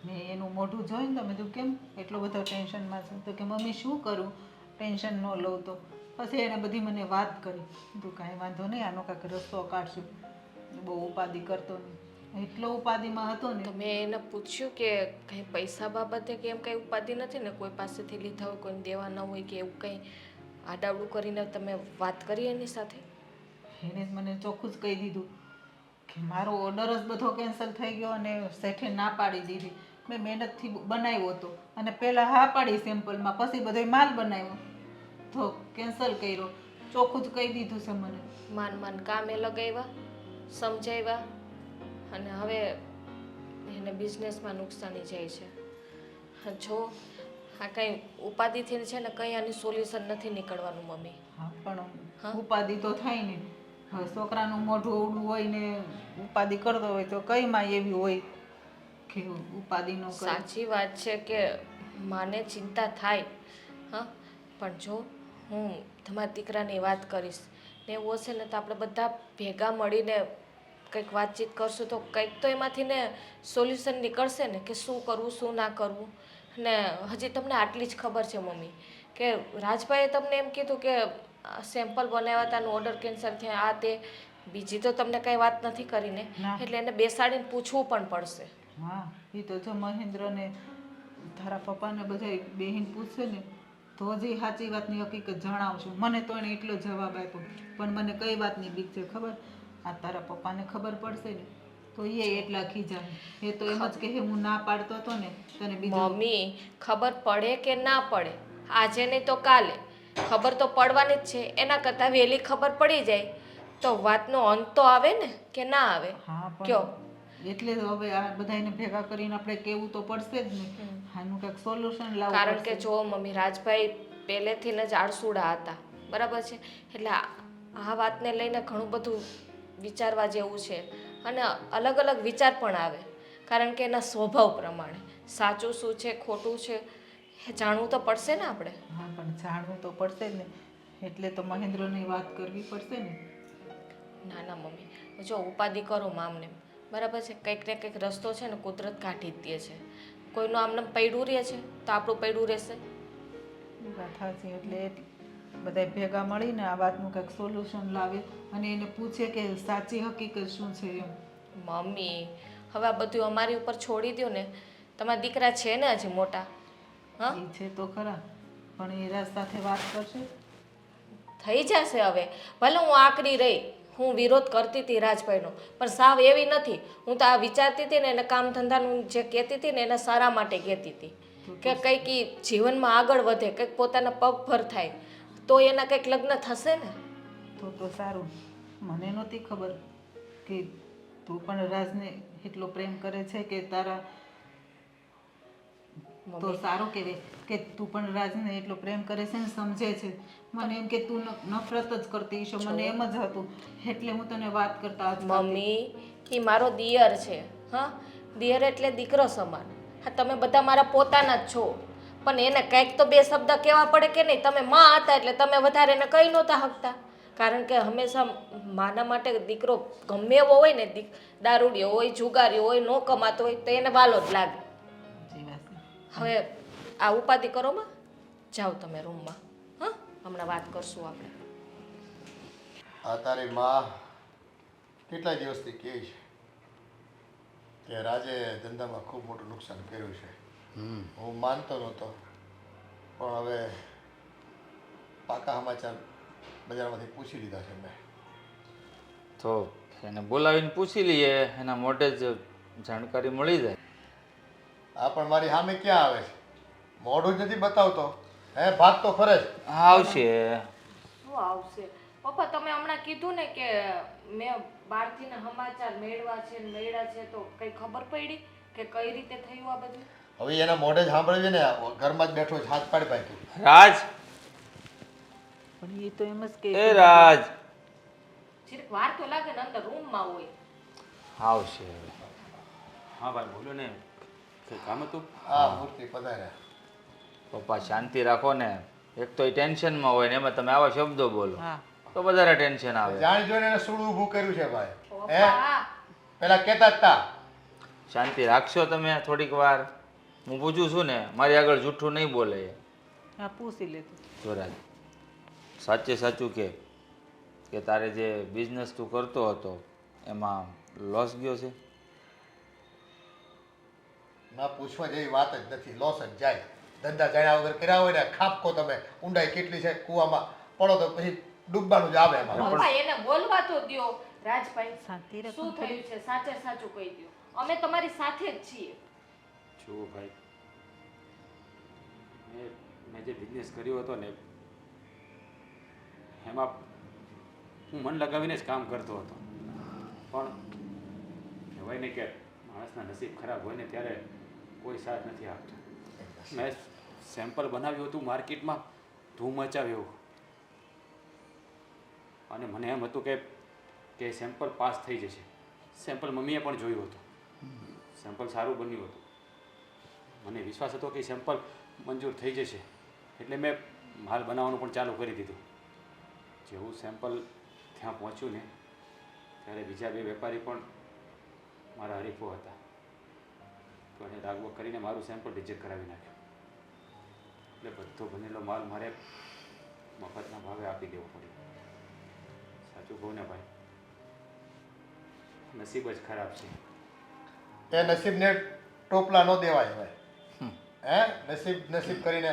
મેં એનું મોઢું જોઈને તો મેં કીધું કેમ એટલો બધો ટેન્શનમાં છે? તો કે મમ્મી શું કરું, ટેન્શન ન લઉં તો. પછી એને બધી મને વાત કરી. તું કાંઈ વાંધો નહીં, આનો કાંઈક રસ્તો કાઢશું. બહુ ઉપાધિ કરતો નહીં. એટલો ઉપાધિમાં હતો ને. તો મેં એને પૂછ્યું કે કંઈ પૈસા બાબતે કે એમ કંઈ ઉપાધિ નથી ને? કોઈ પાસેથી લીધા હોય, કોઈને દેવા ન હોય કે એવું કંઈ આડાવડું કરીને તમે વાત કરી એની સાથે? એને જ મને ચોખ્ખું જ કહી દીધું કે મારો ઓર્ડર જ બધો કેન્સલ થઈ ગયો અને શેઠે ના પાડી દીધી. મેં મહેનતથી બનાવ્યો હતો અને પહેલાં હા પાડી સેમ્પલમાં, પછી બધો માલ બનાવ્યો તો કેન્સલ કર્યો. ચોખ્ખું જ કહી દીધું છે મને. માન કામે લગાવ્યા, સમજાવ્યા અને હવે એને બિઝનેસમાં નુકસાની જાય છે. જો આ કંઈ ઉપાધિથી છે ને કંઈ આની સોલ્યુશન નથી નીકળવાનું મમ્મી. હા પણ ઉપાધિ તો થાય ને. હવે છોકરાનું મોઢું અવડું હોય ને ઉપાધિ કરતો હોય તો કઈ માં એવી હોય કે ઉપાધિ ન કરે. સાચી વાત છે કે માને ચિંતા થાય. હા, પણ જો હું તમારા દીકરાની વાત કરીશ ને એવું હશે ને તો આપણે બધા ભેગા મળીને કંઈક વાતચીત કરશું તો કંઈક તો એમાંથી ને સોલ્યુશન નીકળશે ને કે શું કરવું શું ના કરવું. ને હજી તમને આટલી જ ખબર છે મમ્મી કે રાજભાઈએ તમને એમ કીધું કે સેમ્પલ બનાવ્યા હતાનું ઓર્ડર કેન્સલ થયા આ તે બીજી તો તમને કાંઈ વાત નથી કરીને ના. એટલે એને બેસાડીને પૂછવું પણ પડશે. હા એ તો જો મહેન્દ્રને તારા પપ્પાને બધા બેહીન પૂછશે ને તો જ એ સાચી વાતની હકીકત જણાવશું. મને તો એણે એટલો જવાબ આપ્યો પણ મને કઈ વાતની બીક છે ખબર? આ તારા પપ્પાને ખબર પડશે ને તો એ એટલા ખીજાય. એ તો એમ જ કહે હું ના પાડતો હતો ને તને બીજું. મમ્મી ખબર પડે કે ના પડે આજે નહીં તો કાલે ખબર તો પડવાની જ છે. એના કરતાં વહેલી ખબર પડી જાય તો વાતનો અંત તો આવે ને કે ના આવે? હા કયો? પણ એટલે જ હવે આ બધાને ભેગા કરીને આપણે કહેવું તો પડશે જ ને. આનું કંઈક સોલ્યુશન લાવવું કારણ કે પડશે. જો મમ્મી રાજભાઈ પહેલેથી જ આળસુડા હતા બરાબર છે એટલે આ વાતને લઈને ઘણું બધું વિચારવા જેવું છે અને અલગ અલગ વિચાર પણ આવે કારણ કે એના સ્વભાવ પ્રમાણે સાચું શું છે ખોટું છે એ જાણવું તો પડશે ને આપણે. હા પણ જાણવું તો પડશે જ ને એટલે તો મહેન્દ્રની વાત કરવી પડશે ને. ના ના મમ્મી જો ઉપાધિ કરો મામને બરાબર છે કંઈક ને કંઈક રસ્તો છે ને કુદરત કાઢી જ દે છે. કોઈનું આમને પડ્યું રહે છે તો આપણું પડ્યું રહેશે. એ વાત સાચી એટલે બધા ભેગા મળીને આ વાતનું કંઈક સોલ્યુશન લાવે અને એને પૂછે કે સાચી હકીકત શું છે એમ. મમ્મી હવે આ બધું અમારી ઉપર છોડી દો ને તમારા દીકરા છે ને હજી મોટા હા એ છે તો ખરા પણ એ રાજ સાથે વાત કરશે. થઈ જશે હવે ભલે હું આકરી રહી હું વિરોધ કરતી હતી રાજભાઈનો પણ સાવ એવી નથી. હું તો આ વિચારતી હતી ને એને કામ ધંધાનું જે કહેતી હતી ને એના સારા માટે કહેતી હતી કે કંઈક ઈ જીવનમાં આગળ વધે કંઈક પોતાના પગભર થાય તો એના કંઈક લગ્ન થશે ને. તો સારું. મને નહોતી ખબર કે તું પણ રાજને એટલો પ્રેમ કરે છે કે તારા તો સારું કહેવાય કે તું પણ રાજને એટલો પ્રેમ કરે છે ને સમજે છે. મને એમ કે તું નફરત જ કરતી છો મને એમ જ હતું એટલે હું તને વાત કરતા હતી. મમ્મી એ મારો દિયર છે હા દિયર એટલે દીકરો સમાન. હા તમે બધા મારા પોતાના જ છો પણ એને કંઈક તો બે શબ્દ કહેવા પડે કે નહીં. તમે માં હતા એટલે તમે વધારે એને કહી નહોતા શકતા કારણ કે હંમેશા માના માટે દીકરો ગમે એવો હોય ને દારૂડિયો હોય જુગારીઓ હોય ન કમાતો હોય તો એને વાલો જ લાગે. સાચી વાત છે. હવે આ ઉપાધિ કરો માં જાઓ તમે રૂમમાં હા હમણાં વાત કરશું આપણે. આ તારી માં કેટલા દિવસથી કહે છે કે રાજે ધંધામાં ખૂબ મોટું નુકસાન કર્યું છે. હું માનતો નહોતો પણ હવે પાકા સમાચાર બજારમાંથી પૂછી લીધા છે મેં. તો એને બોલાવીને પૂછી લઈએ એના મોઢે જ જાણકારી મળી જાય. આ પણ મારી સામે ક્યાં આવે છે? મોઢું જ નથી બતાવતો. હે ભાગ તો ફરે જ. આવશે. શું આવશે પપ્પા તમે હમણાં કીધું ને કે મેં બહારથી ના સમાચાર મેળવા છે ને મેળા છે તો કઈ ખબર પડી કે કઈ રીતે થયું આ બધું? હવે એના મોઢે જ સાંભળવી ને ઘરમાં જ બેઠો છે હાથ પાડી પાડ્યું. રાજ પણ એ તો એમ જ કે એ રાજ છીરીક વાર તો લાગે ને અંદર રૂમમાં હોય. આવશે. હા ભાઈ બોલો ને કંઈ કામ હતું? હા મૂર્તિ પધાર્યા. પપ્પા શાંતિ રાખો ને એક તો એ ટેન્શનમાં હોય ને એમાં તમે આવા શબ્દો બોલો હા તો વધારે ટેન્શન આવે. જાણી જોઈને એને સૂળ ઊભું કર્યું છે ભાઈ. હે પપ્પા પેલા કહેતા જ તા. શાંતિ રાખશો તમે થોડીક વાર? હું પૂછું છું ને મારી આગળ જૂઠું નહીં બોલે. હા પૂછી લેતું. જો રાજ સાચે સાચું કે તારે જે બિઝનેસ તું કરતો હતો એમાં લોસ ગયો છે? ના પૂછવા જેવી વાત જ નથી. લોસ જ જાય. ધંધા જાણ્યા વગર કર્યા હોય ને ખાપકો તમે ઊંડાઈ કેટલી છે કૂવામાં પડો તો પછી ડૂબવાનું જ આવે એમાં. પપ્પા એને બોલવા તો દ્યો. રાજભાઈ શાંતિ રાખો શું થયું છે સાચે સાચું કહી દ્યો. અમે તમારી સાથે જ છીએ. જુઓ ભાઈ મેં જે બિઝનેસ કર્યો હતો ને એમાં હું મન લગાવીને જ કામ કરતો હતો પણ કહેવાય ને કે માણસના નસીબ ખરાબ હોય ને ત્યારે કોઈ સાથ નથી આપતો. મેં સેમ્પલ બનાવ્યું હતું માર્કેટમાં ધૂમ મચાવ્યો અને મને એમ હતું કે સેમ્પલ પાસ થઈ જશે. સેમ્પલ મમ્મીએ પણ જોયું હતું. સેમ્પલ સારું બન્યું હતું. મને વિશ્વાસ હતો કે સેમ્પલ મંજૂર થઈ જશે એટલે મેં માલ બનાવવાનું પણ ચાલુ કરી દીધું. જેવું સેમ્પલ ત્યાં પહોંચ્યું ને ત્યારે બીજા 2 વેપારી પણ મારા હરીફો હતા. તો એને રાગવગ કરીને મારું સેમ્પલ રિજેક્ટ કરાવી નાખ્યું. એટલે બધો બનેલો માલ મારે મફતના ભાવે આપી દેવો પડ્યો. સાચું કહું ને ભાઈ, નસીબ જ ખરાબ છે. એ નસીબને ટોપલા ન દેવાય ભાઈ. હે નસીબ નસીબ કરીને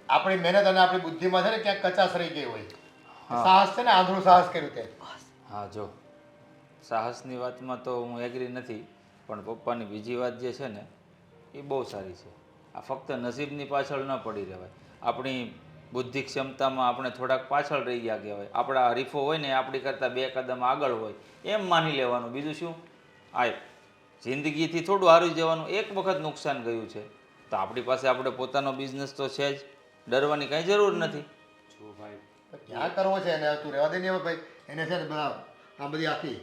આપણી મહેનત અને આપણી બુદ્ધિમાં છે ને ક્યાંક કચાશ રહી ગઈ હોય. સાહસ છે ને આંધળું સાહસ કર્યું તે. હા જો સાહસની વાતમાં તો હું એગ્રી નથી, પણ પપ્પાની બીજી વાત જે છે ને એ બહુ સારી છે. આ ફક્ત નસીબની પાછળ ન પડી રહેવાય. આપણી બુદ્ધિ ક્ષમતામાં આપણે થોડાક પાછળ રહી ગયા કહેવાય. આપણા હરીફો હોય ને આપણી કરતાં 2 કદમ આગળ હોય એમ માની લેવાનું. બીજું શું, આ જિંદગીથી થોડું હારી જવાનું. એક વખત નુકસાન ગયું છે તો આપણી પાસે આપણે પોતાનો બિઝનેસ તો છે જ, ડરવાની કાંઈ જરૂર નથી. જો ભાઈ, ક્યાં કરવો છે એને? તું રહેવા દે ને હવે ભાઈ. એને છે ને બધા આ બધી આખી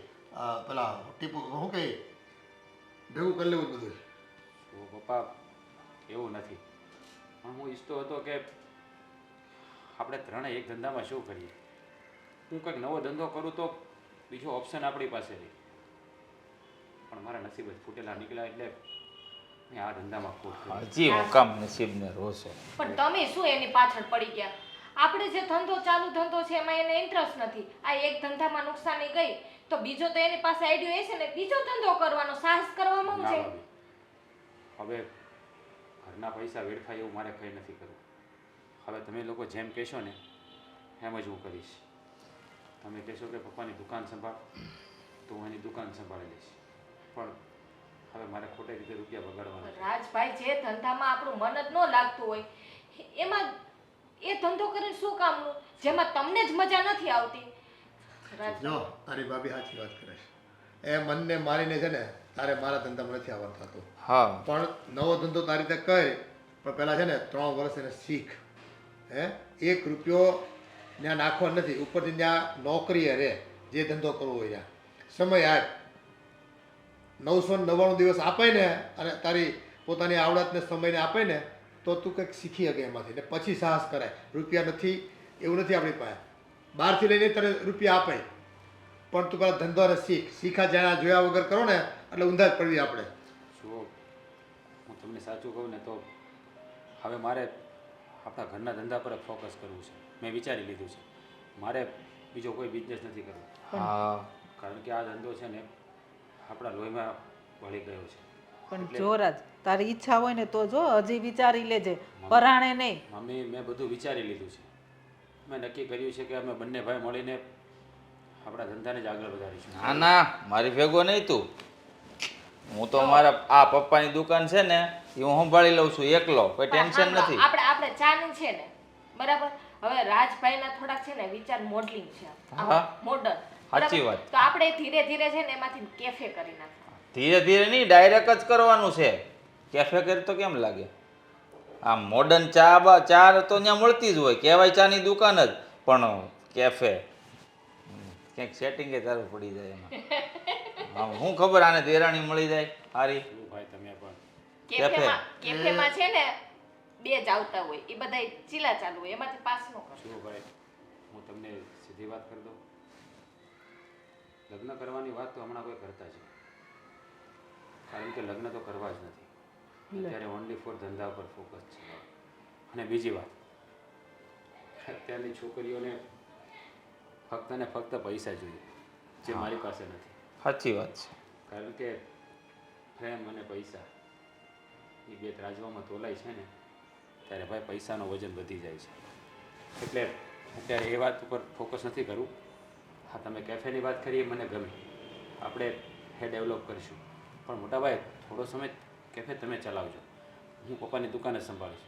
પેલા ટીપુ શું કહે ભેગું કરી લેવું બધું. જો પપ્પા, એવું નથી. પણ હું ઈચ્છતો હતો કે આપણે ત્રણેય એક ધંધામાં શું કરીએ. હું કંઈક નવો ધંધો કરું તો બીજો ઓપ્શન આપણી પાસે રહે. પણ મારા નસીબ જ ફૂટેલા નીકળ્યા એટલે મેં આ ધંધામાં ખોટ કરી. હજી હું કામ નસીબને રોશે. પણ તમે શું એની પાછળ પડી ગયા? આપણે જે ચાલુ ધંધો છે એમાં એને ઇન્ટરેસ્ટ નથી. આ એક ધંધામાં નુકસાની ગઈ તો બીજો તો એની પાસે આઈડિયો હશે ને બીજો ધંધો કરવાનો, સાહસ કરવામાં ના છે. ભાભી, હવે ઘરના પૈસા વેડફાય એવું મારે કંઈ નથી કરવું. હવે તમે લોકો જેમ કહેશો ને એમ જ હું કરીશ. તમે કહેશો કે પપ્પાની દુકાન સંભાળ તો હું એની દુકાન સંભાળી લઈશ. પણ હવે મારે ખોટી રીતે રૂપિયા બગાડવાના છે. રાજભાઈ, જે ધંધામાં આપણું મન જ ન લાગતું હોય એમાં એ ધંધો કરીને શું કામનું, જેમાં તમને જ મજા નથી આવતી. જો તારી ભાભી સાચી વાત કરે છે. એ મનને મારીને છે ને તારે મારા ધંધામાં નથી આવવાનું થતું. હા પણ નવો ધંધો તારી રીતે કર, પણ પહેલાં છે ને 3 વર્ષ એને શીખ. હે 1 રૂપિયો ત્યાં નાખવા નથી. ઉપરથી ત્યાં નોકરીએ રહે, જે ધંધો કરવો હોય ત્યાં સમય આપ. 999 દિવસ આપે ને અને તારી પોતાની આવડતને સમયને આપે ને તો તું કંઈક શીખી શકે એમાંથી. ને પછી સાહસ કરાય. રૂપિયા નથી એવું નથી આપણી પાસે. બહારથી લઈને તારે રૂપિયા આપે પણ તું પેલા ધંધોને શીખા જ્યાં જોયા વગર કરો ને એટલે ઊંધા જ પડવી આપણે. જો હું તમને સાચું કહું ને તો હવે મારે આપણા ઘરના ધંધા પર જ ફોકસ કરવું છે. મેં વિચારી લીધું છે. મારે બીજો કોઈ બિઝનેસ નથી કરવો. હા કારણ કે આ ધંધો છે ને આપણા લોહીમાં વળી ગયો છે. પણ જો રાજ, તારી ઈચ્છા હોય ને તો જો હજી વિચારી લેજે, પરાણે નહીં. મમ્મી, મેં બધું વિચારી લીધું છે. મેં નક્કી કર્યું છે કે અમે બંને ભાઈ મળીને આપણા ધંધાને જ આગળ વધારીશું. ના ના, મારી ભેગો નહીં તું. હું તો મારા આ પપ્પાની દુકાન છે ને એ હું સંભાળી લઉં છું એકલો, કોઈ ટેન્શન નથી. આપણે ચાની છે ને બરાબર. હવે રાજભાઈના થોડાક છે ને વિચાર મોડલિંગ છે, હા. મોડર્ન. સાચી વાત. તો આપણે ધીરે ધીરે છે ને એમાંથી કેફે કરી નાખવા. ધીરે ધીરે નહીં, ડાયરેક્ટ જ કરવાનું છે. કેફે કરી તો કેમ લાગે? આ મોડર્ન ચા તો ત્યાં મળતી જ હોય, કહેવાય ચાની દુકાન જ, પણ કેફે ક્યાંક સેટિંગે તારું પડી જાય એમાં. હા, હું ખબર આને દેરાણી મળી જાય સારી. શું ભાઈ તમે પણ કેફેમાં છે ને 2 જ આવતા હોય, એ બધા ચીલા ચાલુ હોય, એમાંથી પાસ ન કરો. શું ભાઈ, હું તમને સીધી વાત કરી દઉં. લગ્ન કરવાની વાત તો હમણાં કોઈ કરતા છે, કારણ કે લગ્ન તો કરવા જ નથી. અત્યારે ઓનલી ફોર ધંધા પર ફોકસ છે. અને બીજી વાત, અત્યારની છોકરીઓને ફક્ત ને ફક્ત પૈસા જોઈએ, જે મારી પાસે નથી. સાચી વાત છે. કારણ કે પ્રેમ અને પૈસા એ 2 ત્રાજવામાં તોલાય છે ને ત્યારે ભાઈ પૈસાનો વજન વધી જાય છે. એટલે અત્યારે એ વાત ઉપર ફોકસ નથી કરવું. હા, તમે કેફેની વાત કરી એ મને ગમી. આપણે એ ડેવલપ કરીશું. પણ મોટા ભાઈ, થોડો સમય કેફે તમે ચલાવજો, હું પપ્પાની દુકાને સંભાળીશ.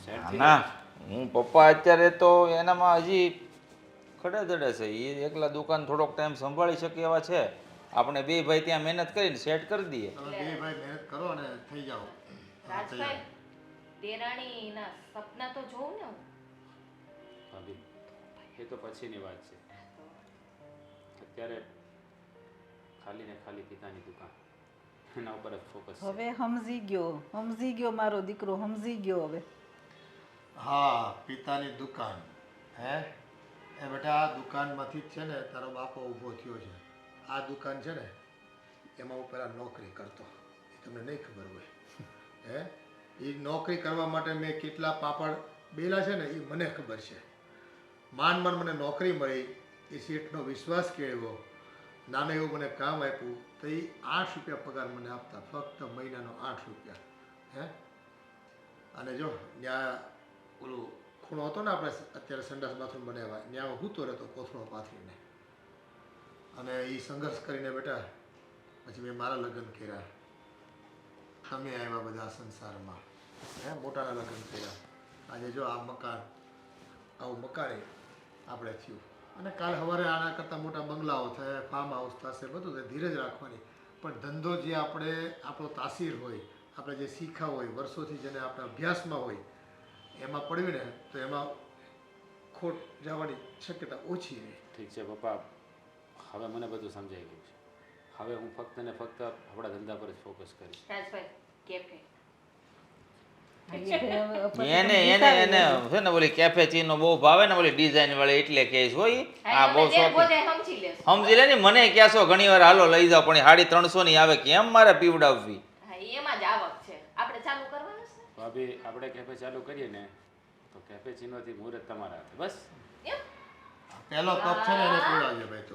સેટ થઈ ના, હું પપ્પા અત્યારે તો એનામાં હજી ખડે દડે છે. એ એકલા દુકાન થોડોક ટાઈમ સંભાળી શકે એવા છે. આપણે 2 ભાઈ ત્યાં મહેનત કરીને સેટ કરી દઈએ. તમે 2 ભાઈ મહેનત કરો અને થઈ જાઓ. રાજભાઈ, દેરાણીના સપના તો જોઉં ને. ભાભી, એ તો પછીની વાત છે. અત્યારે ખાલી ને ખાલી પિતાની દુકાન, એના ઉપર જ ફોકસ છે. હવે સમજી ગયો મારો દીકરો, સમજી ગયો હવે. હા પિતાની દુકાન હે એ બેટા આ દુકાનમાંથી જ છે ને તારો બાપો ઊભો થયો છે. આ દુકાન છે ને એમાં હું પહેલાં નોકરી કરતો, એ તમને નહીં ખબર હોય હે. એ નોકરી કરવા માટે મેં કેટલા પાપડ બેલા છે ને એ મને ખબર છે. માંડ માંડ મને નોકરી મળી, એ શેઠનો વિશ્વાસ કેળવ્યો, નાનું એવું મને કામ આપ્યું તો એ 8 રૂપિયા પગાર મને આપતા, ફક્ત મહિનાનો 8 રૂપિયા હે. અને જો ત્યાં ઓલું ખૂણો હતો ને આપણે અત્યારે સંડાસ બાથરૂમ બનાવ્યા, ત્યાં હું તો રહેતો કોથળો પાથરીને. અને એ સંઘર્ષ કરીને બેટા પછી મેં મારા લગ્ન કર્યા, તમે આવ્યા બધા સંસારમાં હે, મોટાના લગ્ન કર્યા. આજે જો આ મકાન, આવું મકાન આપણે થયું. અને કાલે સવારે આના કરતાં મોટા બંગલાઓ થાય, ફાર્મ હાઉસ થશે, બધું થાય. ધીરજ રાખવાની. પણ ધંધો જે આપણે આપણો તાસીર હોય, આપણે જે શીખ્યા હોય વર્ષોથી, જેને આપણે અભ્યાસમાં હોય, એમાં પડ્યું ને તો એમાં ખોટ જવાની શક્યતા ઓછી રહે. ઠીક છે પપ્પા, હવે મને બધું સમજાઈ ગયું છે. હવે હું ફક્ત ને ફક્ત આપણા ધંધા પર જ ફોકસ કરીશ. રાજભાઈ કેફે એને એને એને છે ને ઓલી કેફેચીનો બહુ ભાવે ને, ઓલી ડિઝાઇન વાળી, એટલે કે હોય આ બહુ શોખ સમજી લે ને. મને કહેશો ઘણી વાર હાલો લઈ જાઓ, પણ 350 ની આવે, કેમ મારે પીવડાવવી? એમાં જ આવક છે, આપણે ચાલુ કરવાનું છે. ભાભી આપણે કેફે ચાલુ કરીએ ને તો કેફેચીનોથી મુહૂર્ત તમારા હાથે બસ. એમ પહેલો કપ છે ને એને પીવડાવજો ભાઈ. તો